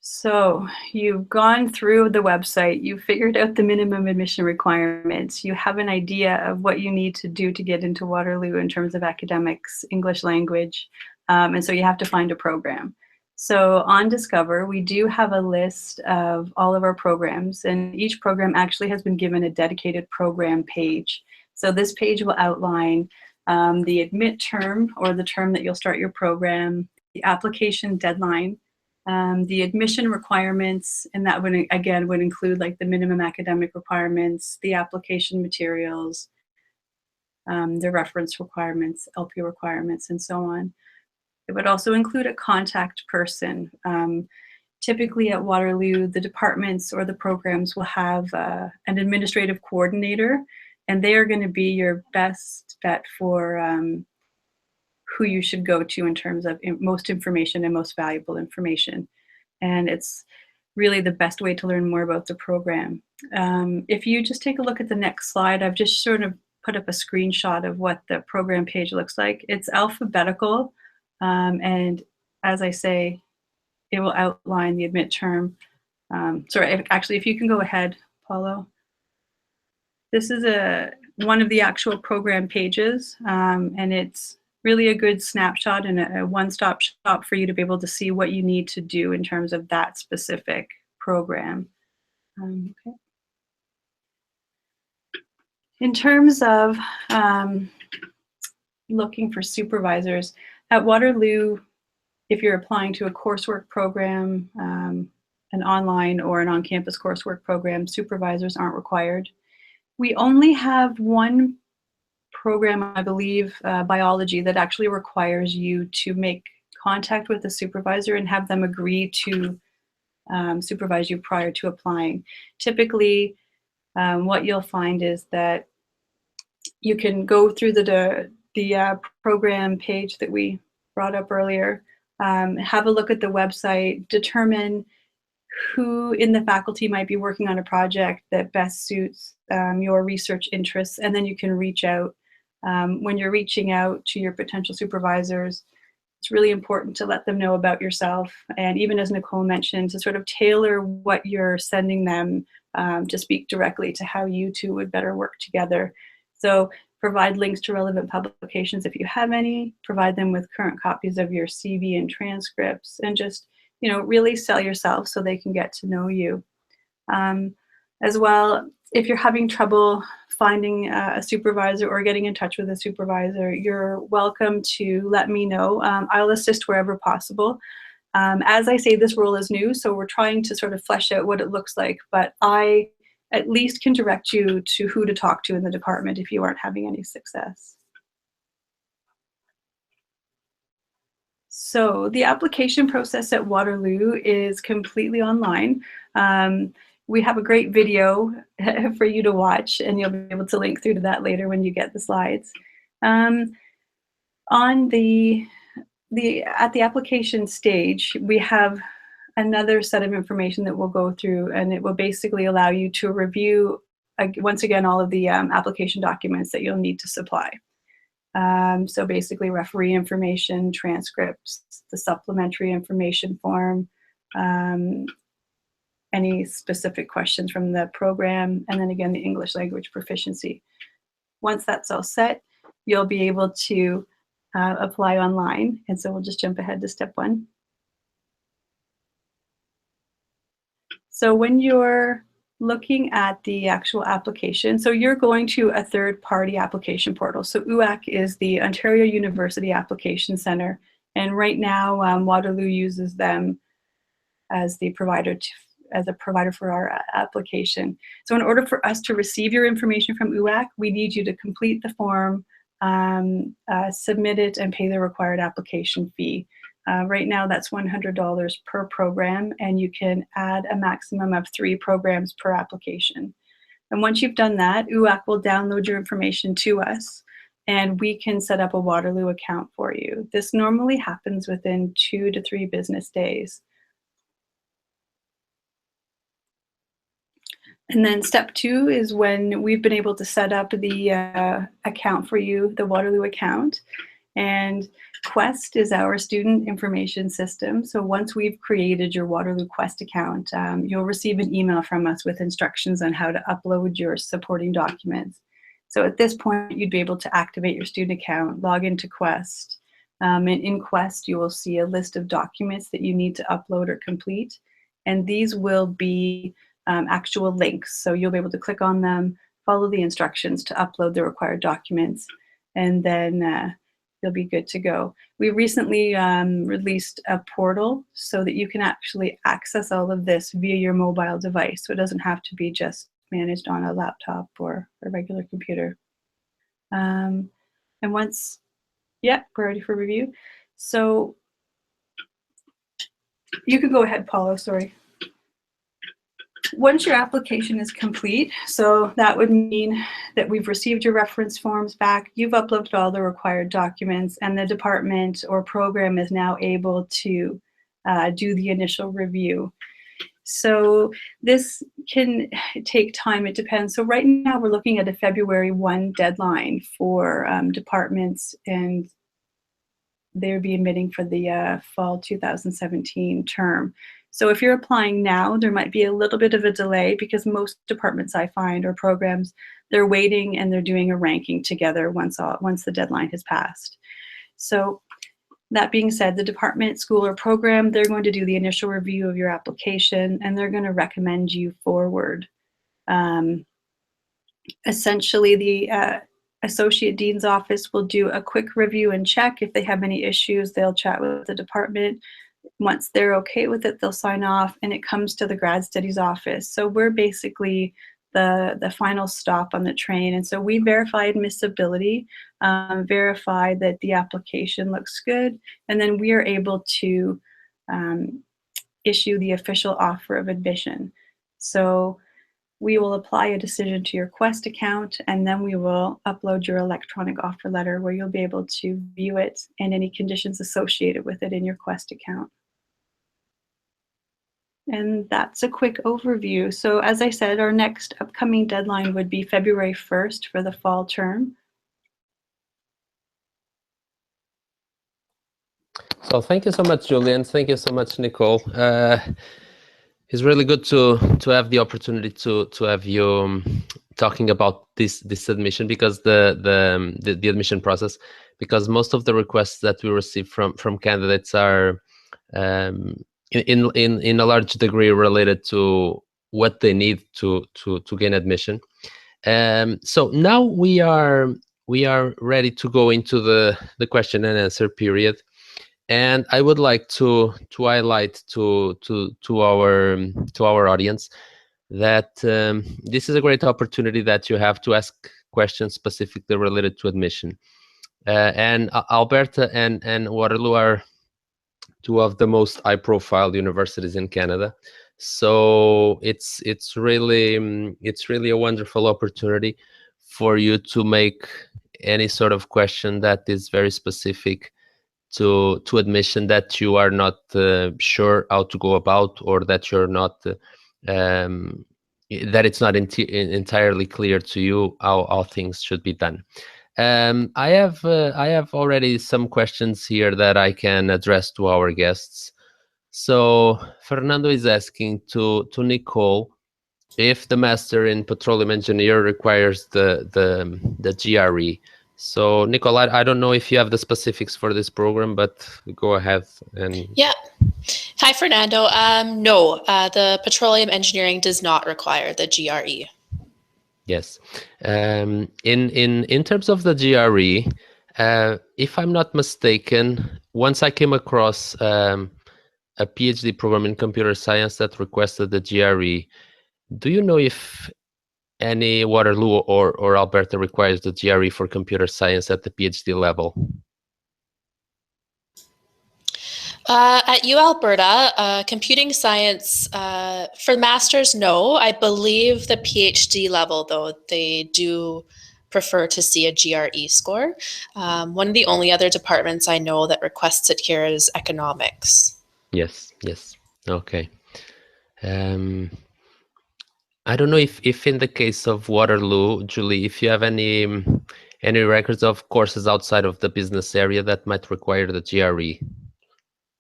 So you've gone through the website, you've figured out the minimum admission requirements, you have an idea of what you need to do to get into Waterloo in terms of academics, English language, and so you have to find a program. So on Discover, we do have a list of all of our programs, and each program actually has been given a dedicated program page. So this page will outline the admit term, or the term that you'll start your program, the application deadline, the admission requirements, and that would again would include like the minimum academic requirements, the application materials, the reference requirements, LP requirements, and so on. It would also include a contact person. Typically at Waterloo, the departments or the programs will have an administrative coordinator, and they are going to be your best bet for who you should go to in terms of most information and most valuable information. And it's really the best way to learn more about the program. If you just take a look at the next slide, I've just sort of put up a screenshot of what the program page looks like. It's alphabetical, and as I say, it will outline the midterm. Sorry, actually, if you can go ahead, Paulo. This is one of the actual program pages, and it's really a good snapshot and a one-stop shop for you to be able to see what you need to do in terms of that specific program. Okay. In terms of looking for supervisors, at Waterloo, if you're applying to a coursework program, an online or an on-campus coursework program, supervisors aren't required. We only have one program, I believe, biology, that actually requires you to make contact with the supervisor and have them agree to supervise you prior to applying. Typically, what you'll find is that you can go through the program page that we brought up earlier, have a look at the website, determine who in the faculty might be working on a project that best suits your research interests, and then you can reach out. When you're reaching out to your potential supervisors, it's really important to let them know about yourself, and even as Nicole mentioned, to sort of tailor what you're sending them to speak directly to how you two would better work together. So provide links to relevant publications if you have any, provide them with current copies of your CV and transcripts, and just, you know, really sell yourself so they can get to know you. As well, if you're having trouble finding a supervisor or getting in touch with a supervisor, you're welcome to let me know. I'll assist wherever possible. As I say, this role is new, so we're trying to sort of flesh out what it looks like, but I at least can direct you to who to talk to in the department if you aren't having any success. So the application process at Waterloo is completely online. We have a great video for you to watch, and you'll be able to link through to that later when you get the slides. On at the application stage, we have another set of information that we'll go through, and it will basically allow you to review, once again, all of the application documents that you'll need to supply. So basically referee information, transcripts, the supplementary information form, any specific questions from the program, and then again, the English language proficiency. Once that's all set, you'll be able to apply online. And so we'll just jump ahead to step one. So when you're looking at the actual application, so you're going to a third-party application portal. So UAC is the Ontario University Application Center, and right now Waterloo uses them as the provider as a provider for our application. So in order for us to receive your information from UAC, we need you to complete the form, submit it, and pay the required application fee. Right now, that's $100 per program, and you can add a maximum of 3 programs per application. And once you've done that, UAC will download your information to us, and we can set up a Waterloo account for you. This normally happens within 2 to 3 business days. And then step 2 is when we've been able to set up the account for you, the Waterloo account. And Quest is our student information system. So once we've created your Waterloo Quest account, you'll receive an email from us with instructions on how to upload your supporting documents. So at this point, you'd be able to activate your student account, log into Quest. And in Quest, you will see a list of documents that you need to upload or complete. And these will be actual links. So you'll be able to click on them, follow the instructions to upload the required documents, and then you'll be good to go. We recently released a portal so that you can actually access all of this via your mobile device. So it doesn't have to be just managed on a laptop or a regular computer. And once, yeah, we're ready for review. So you can go ahead, Paulo, sorry. Once your application is complete, so that would mean that we've received your reference forms back, you've uploaded all the required documents, and the department or program is now able to do the initial review. So this can take time, it depends. So right now we're looking at a February 1 deadline for departments, and they'll be admitting for the fall 2017 term. So if you're applying now, there might be a little bit of a delay because most departments I find or programs, they're waiting and they're doing a ranking together once the deadline has passed. So that being said, the department, school, or program, they're going to do the initial review of your application and they're going to recommend you forward. Essentially, the Associate Dean's Office will do a quick review and check. If they have any issues, they'll chat with the department. Once they're okay with it, they'll sign off and it comes to the Grad Studies Office. So we're basically the final stop on the train. And so we verify admissibility, verify that the application looks good, and then we are able to issue the official offer of admission. So we will apply a decision to your Quest account, and then we will upload your electronic offer letter where you'll be able to view it and any conditions associated with it in your Quest account. And that's a quick overview. So as I said, our next upcoming deadline would be February 1st for the fall term. So thank you so much, Julian. Thank you so much, Nicole. It's really good to have the opportunity to have you talking about this admission, because the admission process, because most of the requests that we receive from candidates are in a large degree related to what they need to gain admission. So now we are ready to go into the question and answer period. And I would like to highlight to our audience that this is a great opportunity that you have to ask questions specifically related to admission. And Alberta and Waterloo are two of the most high-profile universities in Canada. So it's really a wonderful opportunity for you to make any sort of question that is very specific to admission, that you are not sure how to go about, or that you're not that it's not entirely clear to you how things should be done. I have already some questions here that I can address to our guests. So Fernando is asking to Nicole if the Master in Petroleum Engineer requires the GRE. So Nicole, I don't know if you have the specifics for this program, but go ahead. And yeah. Hi, Fernando. No, the petroleum engineering does not require the GRE. Yes. In terms of the GRE, if I'm not mistaken, once I came across a PhD program in computer science that requested the GRE. Do you know if any Waterloo or Alberta requires the GRE for computer science at the PhD level? At UAlberta, computing science, for masters, no. I believe the PhD level, though, they do prefer to see a GRE score. One of the only other departments I know that requests it here is economics. Yes. Okay. I don't know if in the case of Waterloo, Julie, if you have any records of courses outside of the business area that might require the GRE.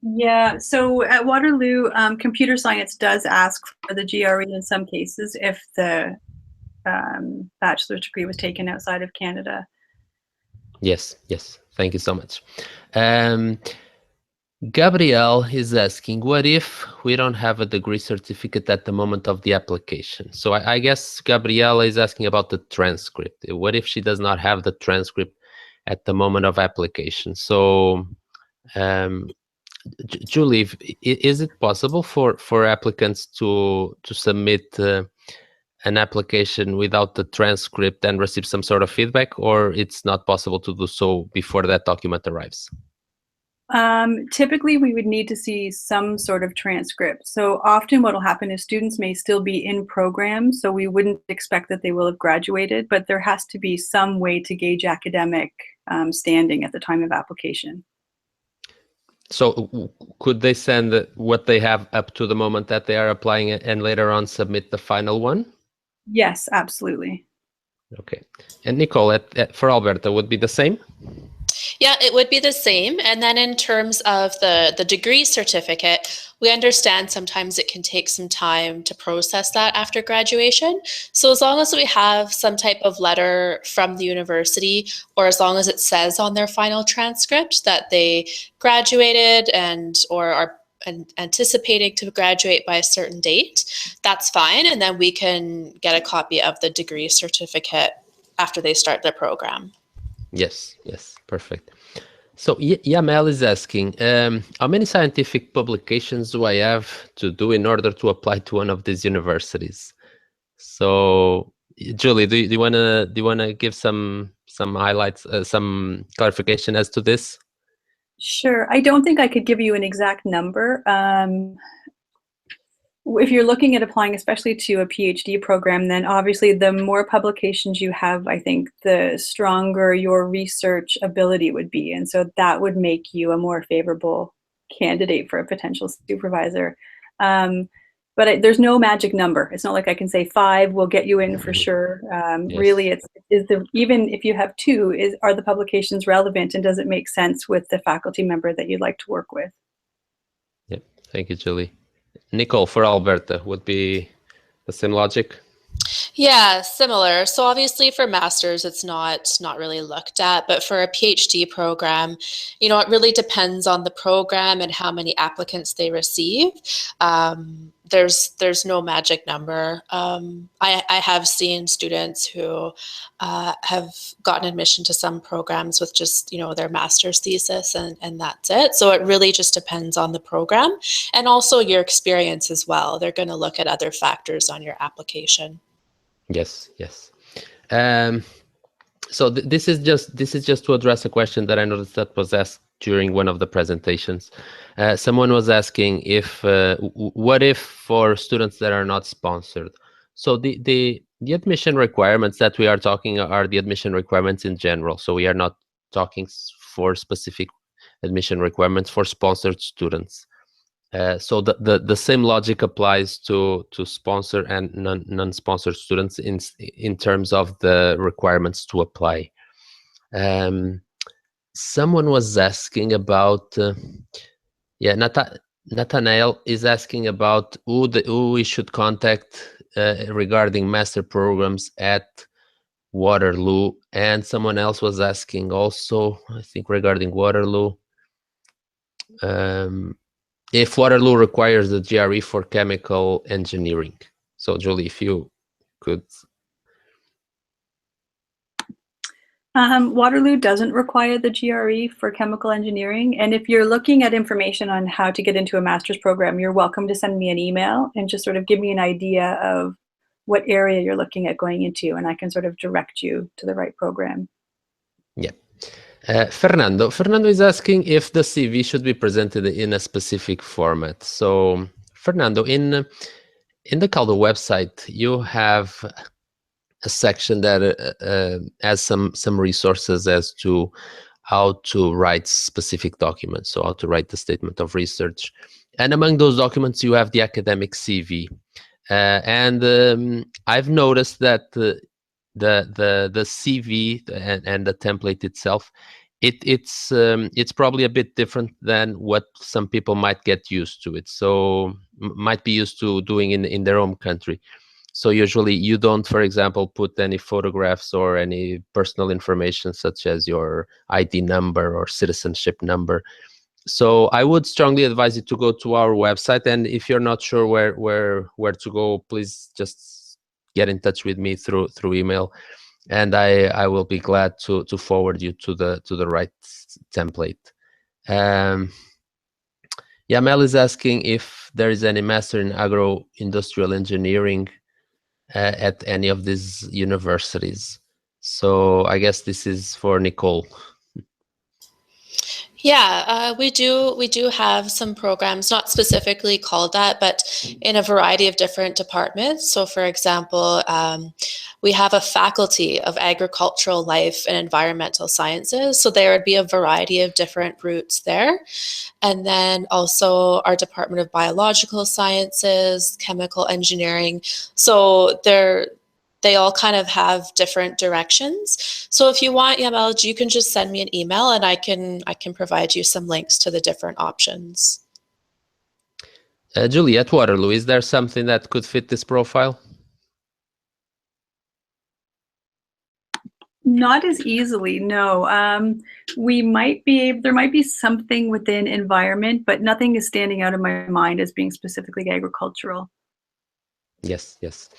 Yeah, so at Waterloo, computer science does ask for the GRE in some cases if the bachelor's degree was taken outside of Canada. Yes. Thank you so much. Gabrielle is asking, what if we don't have a degree certificate at the moment of the application? So I guess Gabrielle is asking about the transcript. What if she does not have the transcript at the moment of application. So, Julie, is it possible for applicants to submit an application without the transcript and receive some sort of feedback, or it's not possible to do so before that document arrives? Typically, we would need to see some sort of transcript. So often what will happen is students may still be in program, so we wouldn't expect that they will have graduated, but there has to be some way to gauge academic standing at the time of application. So could they send what they have up to the moment that they are applying and later on submit the final one? Yes, absolutely. Okay. And Nicole, for Alberta, would be the same? Yeah, it would be the same. And then in terms of the degree certificate, we understand sometimes it can take some time to process that after graduation. So as long as we have some type of letter from the university, or as long as it says on their final transcript that they graduated or are anticipating to graduate by a certain date, that's fine. And then we can get a copy of the degree certificate after they start their program. Yes, perfect. So Yamel is asking, how many scientific publications do I have to do in order to apply to one of these universities? So Julie, do you wanna give some highlights, some clarification as to this? Sure. I don't think I could give you an exact number. If you're looking at applying, especially to a PhD program, then obviously the more publications you have, I think the stronger your research ability would be. And so that would make you a more favorable candidate for a potential supervisor. But there's no magic number. It's not like I can say 5 will get you in for sure. Yes. Really, even if you have 2, are the publications relevant, and does it make sense with the faculty member that you'd like to work with? Yep. Thank you, Julie. Nicole, for Alberta, would be the same logic? Yeah, similar. So obviously for masters, it's not really looked at, but for a PhD program, it really depends on the program and how many applicants they receive. There's no magic number. I have seen students who have gotten admission to some programs with just, their master's thesis and that's it. So it really just depends on the program and also your experience as well. They're going to look at other factors on your application. Yes. So this is just to address a question that I noticed that was asked during one of the presentations. Someone was asking if what if for students that are not sponsored. So the admission requirements that we are talking are the admission requirements in general. So we are not talking for specific admission requirements for sponsored students. So the same logic applies to sponsor and non-sponsored students in terms of the requirements to apply. Someone was asking about, Nathanael is asking about who we should contact regarding master programs at Waterloo, and someone else was asking also, I think, regarding Waterloo. If Waterloo requires the GRE for chemical engineering. So Julie, if you could. Waterloo doesn't require the GRE for chemical engineering. And if you're looking at information on how to get into a master's program, you're welcome to send me an email and just sort of give me an idea of what area you're looking at going into, and I can sort of direct you to the right program. Yeah. Fernando is asking if the CV should be presented in a specific format. So Fernando, in the Calo website, you have a section that has some resources as to how to write specific documents, so how to write the statement of research. And among those documents, you have the academic CV. And I've noticed that the CV and the template itself, it's probably a bit different than what some people might get used to. Might be used to doing in their home country. So usually you don't, for example, put any photographs or any personal information such as your ID number or citizenship number. So I would strongly advise you to go to our website, and if you're not sure where to go, please just get in touch with me through email. and I will be glad to forward you to the right template. Yeah, Mel is asking if there is any master in agro-industrial engineering at any of these universities. So I guess this is for Nicole. Yeah, we do. We do have some programs, not specifically called that, but in a variety of different departments. So, for example, we have a faculty of agricultural life and environmental sciences. So there would be a variety of different routes there. And then also our Department of Biological Sciences, Chemical Engineering. So they all kind of have different directions. So if you want, Yamel, you can just send me an email and I can provide you some links to the different options. Julie, at Waterloo, is there something that could fit this profile? Not as easily, no. There might be something within environment, but nothing is standing out in my mind as being specifically agricultural. Yes, yes.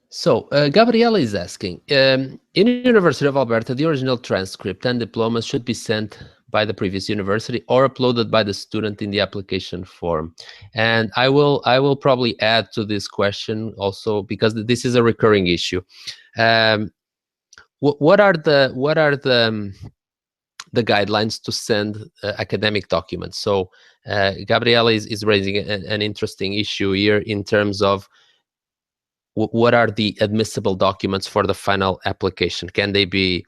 So Gabriela is asking, in the University of Alberta, the original transcript and diplomas should be sent by the previous university or uploaded by the student in the application form. And I will probably add to this question also, because this is a recurring issue. What are the guidelines to send academic documents? So Gabriela is raising an interesting issue here in terms of what are the admissible documents for the final application? Can they be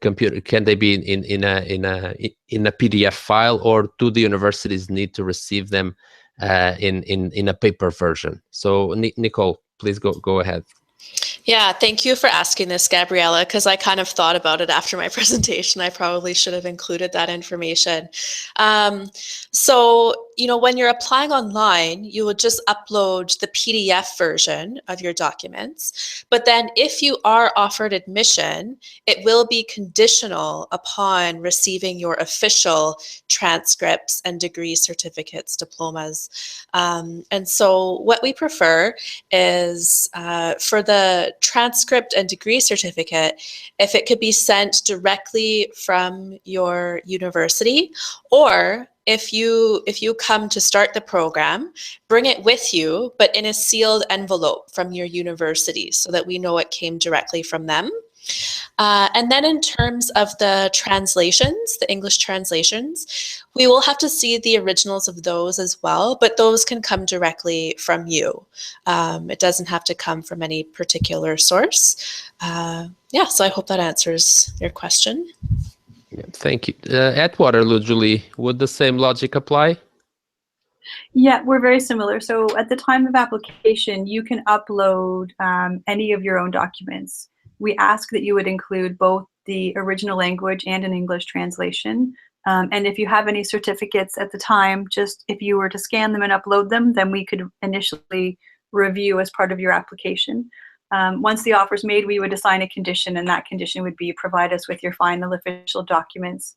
computer? Can they be in a PDF file, or do the universities need to receive them in a paper version? So Nicole, please go ahead. Yeah, thank you for asking this, Gabriella, because I kind of thought about it after my presentation. I probably should have included that information. So, when you're applying online, you would just upload the PDF version of your documents. But then if you are offered admission, it will be conditional upon receiving your official transcripts and degree certificates, diplomas. And so what we prefer is for the transcript and degree certificate, if it could be sent directly from your university, or if you come to start the program, bring it with you, but in a sealed envelope from your university so that we know it came directly from them. And then in terms of the translations, the English translations, we will have to see the originals of those as well, but those can come directly from you. It doesn't have to come from any particular source. Yeah, so I hope that answers your question. Thank you. At Waterloo, Julie, would the same logic apply? Yeah, we're very similar. So at the time of application, you can upload any of your own documents. We ask that you would include both the original language and an English translation. And if you have any certificates at the time, just if you were to scan them and upload them, then we could initially review as part of your application. Once the offer is made, we would assign a condition, and that condition would be provide us with your final official documents.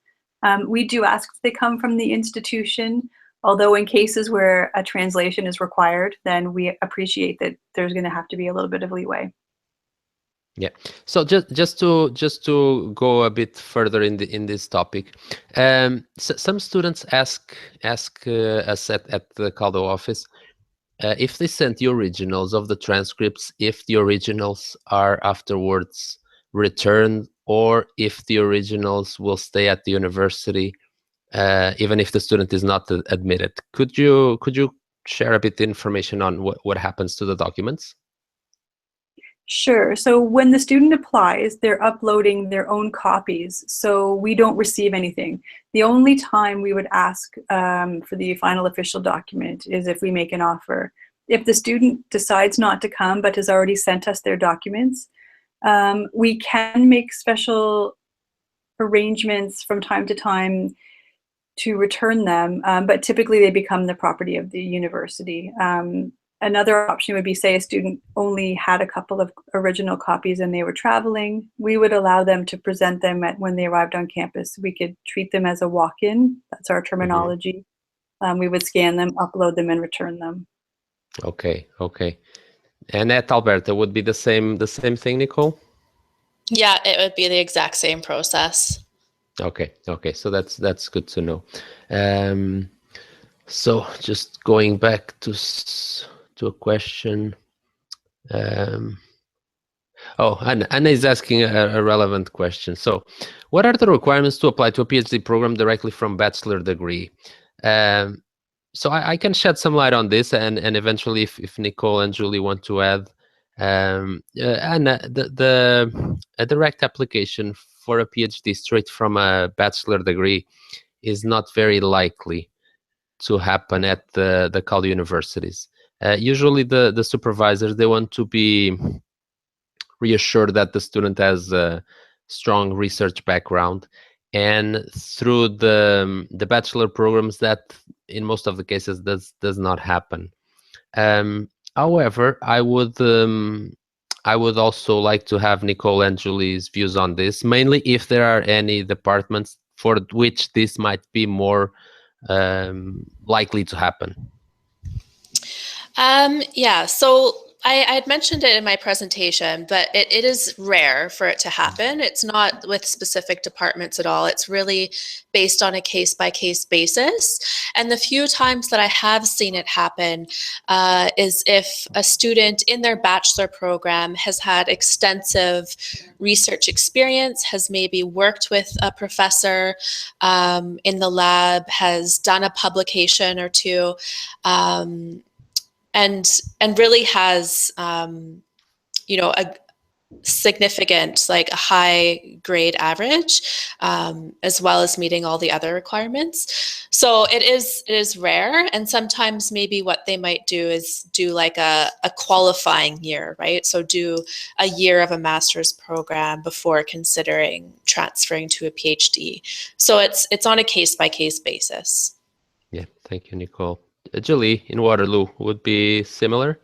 We do ask that they come from the institution, although in cases where a translation is required, then we appreciate that there's going to have to be a little bit of leeway. Yeah. So just to go a bit further in this topic, so some students ask us at the Calo office if they sent the originals of the transcripts, if the originals are afterwards returned, or if the originals will stay at the university even if the student is not admitted. Could you share a bit of information on what happens to the documents? Sure. So when the student applies, they're uploading their own copies, so we don't receive anything. The only time we would ask for the final official document is if we make an offer. If the student decides not to come but has already sent us their documents, we can make special arrangements from time to time to return them, but typically they become the property of the university. Another option would be, say a student only had a couple of original copies and they were traveling. We would allow them to present them when they arrived on campus. We could treat them as a walk-in. That's our terminology. We would scan them, upload them, and return them. Okay. And at Alberta would be the same thing, Nicole? Yeah, it would be the exact same process. Okay, so that's good to know. So just going back to a question. Oh, Anna is asking a relevant question. So, what are the requirements to apply to a PhD program directly from bachelor degree? So I can shed some light on this, and eventually, if Nicole and Julie want to add, Anna, a direct application for a PhD straight from a bachelor degree is not very likely to happen at the Calo universities. Usually, the supervisors, they want to be reassured that the student has a strong research background, and through the bachelor programs, that in most of the cases does not happen. However, I would also like to have Nicole and Julie's views on this, mainly if there are any departments for which this might be more likely to happen. Yeah, so I had mentioned it in my presentation, but it is rare for it to happen. It's not with specific departments at all. It's really based on a case-by-case basis. And the few times that I have seen it happen is if a student in their bachelor program has had extensive research experience, has maybe worked with a professor in the lab, has done a publication or two, and really has a significant, like a high grade average, as well as meeting all the other requirements. So it is rare, and sometimes maybe what they might do is do like a qualifying year, right? So do a year of a master's program before considering transferring to a PhD. So it's on a case by case basis. Yeah, thank you, Nicole. Julie, in Waterloo, would be similar?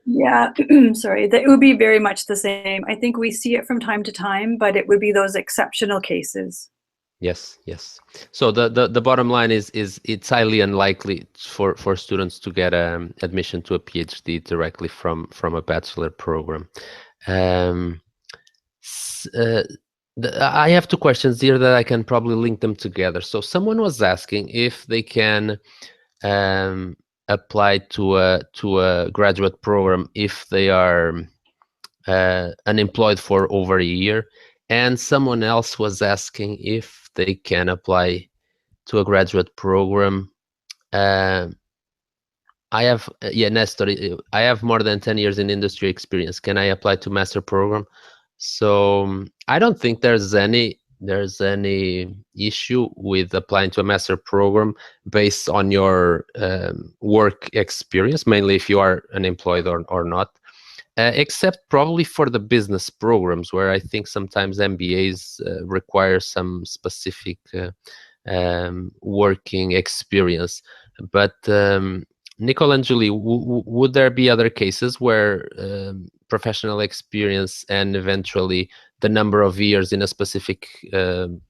Yeah, sorry, that would be very much the same. I think we see it from time to time, but it would be those exceptional cases. Yes. So the bottom line is it's highly unlikely for students to get admission to a PhD directly from a bachelor program. I have two questions here that I can probably link them together. So someone was asking if they can apply to a graduate program if they are unemployed for over a year, and someone else was asking if they can apply to a graduate program. I have Nestor, I have more than 10 years in industry experience. Can I apply to master program? So I don't think there's any issue with applying to a master program based on your work experience, mainly if you are unemployed or not. Except probably for the business programs, where I think sometimes MBAs require some specific working experience. But Nicole and Julie, would there be other cases where professional experience and eventually the number of years in a specific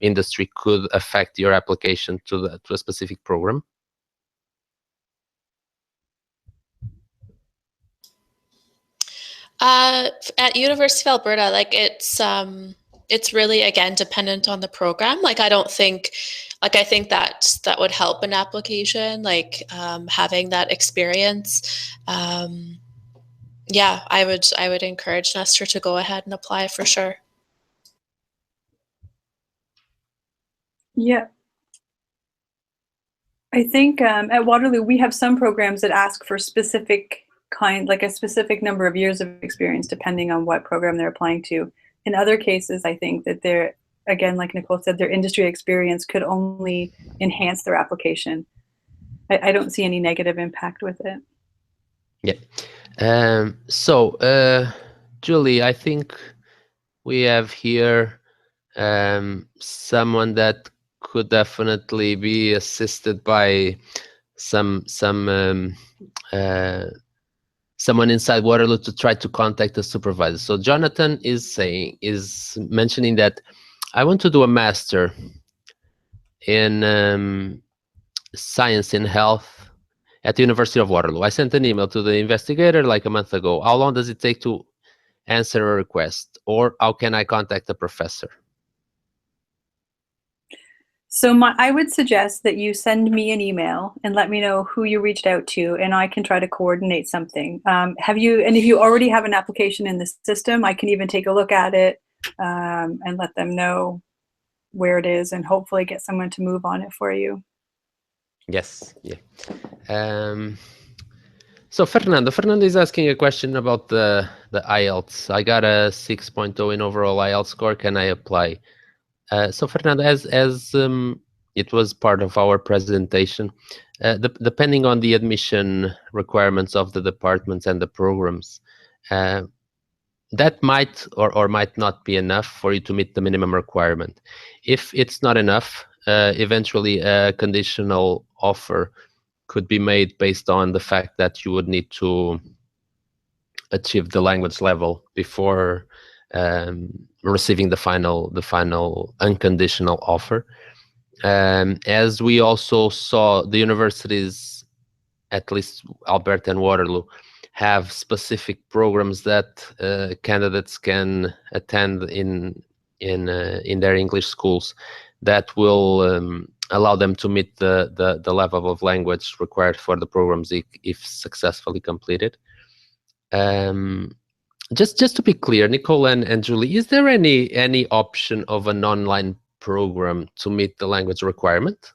industry could affect your application to a specific program? At University of Alberta, like it's really, again, dependent on the program. Like I think that would help an application, like having that experience. Yeah, I would encourage Nestor to go ahead and apply for sure. Yeah. I think at Waterloo, we have some programs that ask for specific like a specific number of years of experience, depending on what program they're applying to. In other cases, I think that they're, again, like Nicole said, their industry experience could only enhance their application. I don't see any negative impact with it. Yeah. So, Julie, I think we have here someone that could definitely be assisted by someone inside Waterloo to try to contact the supervisor. So Jonathan is mentioning that I want to do a master in science in health, at the University of Waterloo. I sent an email to the investigator like a month ago. How long does it take to answer a request? Or how can I contact the professor? So I would suggest that you send me an email and let me know who you reached out to, and I can try to coordinate something. And if you already have an application in the system, I can even take a look at it and let them know where it is and hopefully get someone to move on it for you. Yes, yeah. So Fernando is asking a question about the IELTS. I got a 6.0 in overall IELTS score. Can I apply? So Fernando, as it was part of our presentation, depending on the admission requirements of the departments and the programs, that might or might not be enough for you to meet the minimum requirement. If it's not enough, eventually a conditional offer could be made based on the fact that you would need to achieve the language level before receiving the final unconditional offer. As we also saw, the universities, at least Alberta and Waterloo, have specific programs that candidates can attend in their English schools that will allow them to meet the level of language required for the programs if successfully completed. Just to be clear, Nicole and Julie, is there any option of an online program to meet the language requirement?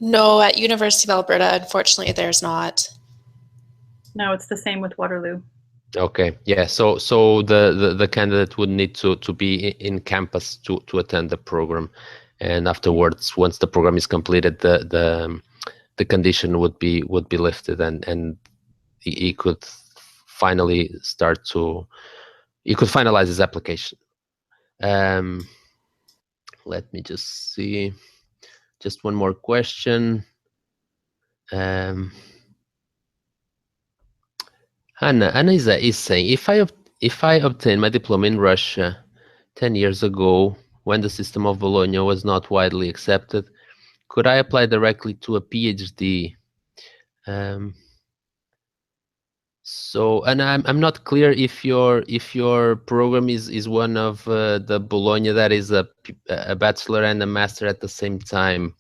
No, at University of Alberta, unfortunately, there's not. No, it's the same with Waterloo. Okay, yeah. So the candidate would need to be in campus to attend the program, and afterwards, once the program is completed, the condition would be lifted, and he could finally finalize his application. Let me just see. Just one more question. Anna is saying, if I obtained my diploma in Russia 10 years ago, when the system of Bologna was not widely accepted, could I apply directly to a PhD? So, and I'm not clear if your program is one of the Bologna that is a bachelor and a master at the same time.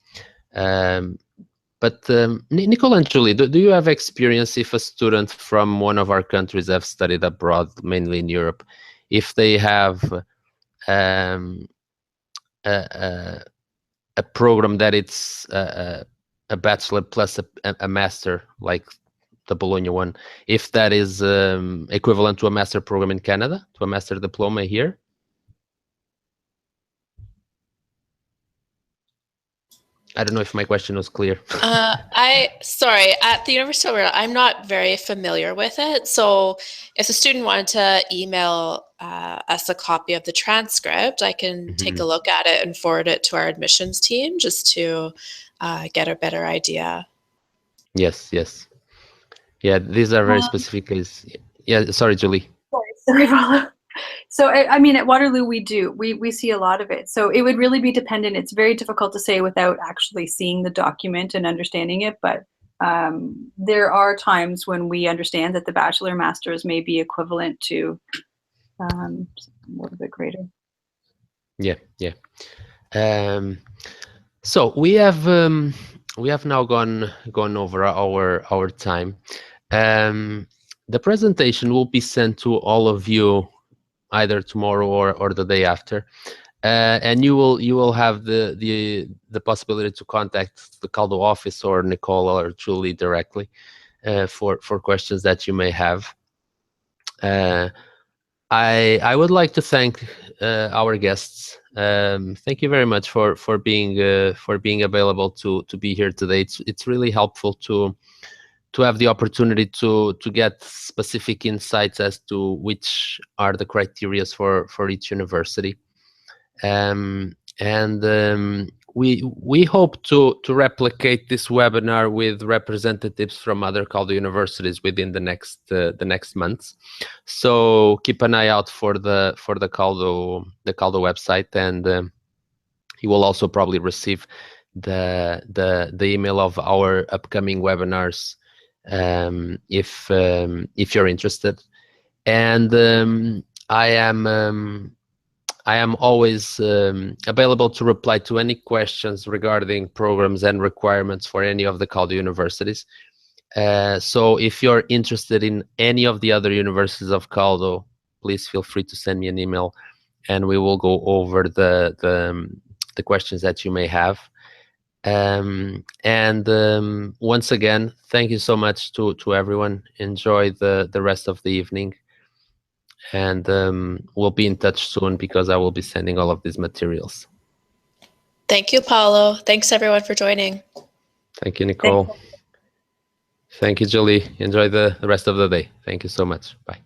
But Nicole and Julie, do you have experience if a student from one of our countries have studied abroad, mainly in Europe, if they have a program that it's a bachelor plus a master, like the Bologna one, if that is equivalent to a master program in Canada, to a master diploma here? I don't know if my question was clear. Sorry, at the University of Alberta, I'm not very familiar with it. So if a student wanted to email us a copy of the transcript, I can take a look at it and forward it to our admissions team just to get a better idea. Yes. Yeah, these are very specific cases. Yeah, sorry, Julie. Sorry, Paolo. So, I mean, at Waterloo, we see a lot of it. So it would really be dependent. It's very difficult to say without actually seeing the document and understanding it. But there are times when we understand that the bachelor masters may be equivalent to a little bit greater. Yeah. So we have now gone over our time. The presentation will be sent to all of you either tomorrow or the day after, and you will have the possibility to contact the Calo office or Nicole or Julie directly for questions that you may have. I would like to thank our guests. Thank you very much for being available to be here today. It's really helpful to have the opportunity to get specific insights as to which are the criteria for each university. We hope to replicate this webinar with representatives from other Calo universities within the next months. So keep an eye out for the Calo website, and you will also probably receive the email of our upcoming webinars if you're interested. And I am always available to reply to any questions regarding programs and requirements for any of the Calo universities. So if you're interested in any of the other universities of Calo, please feel free to send me an email, and we will go over the questions that you may have. Once again, thank you so much to everyone. Enjoy the rest of the evening, and we'll be in touch soon because I will be sending all of these materials. Thank you, Paulo. Thanks everyone for joining. Thank you, Nicole. Thank you, Julie. Enjoy the rest of the day. Thank you so much. Bye.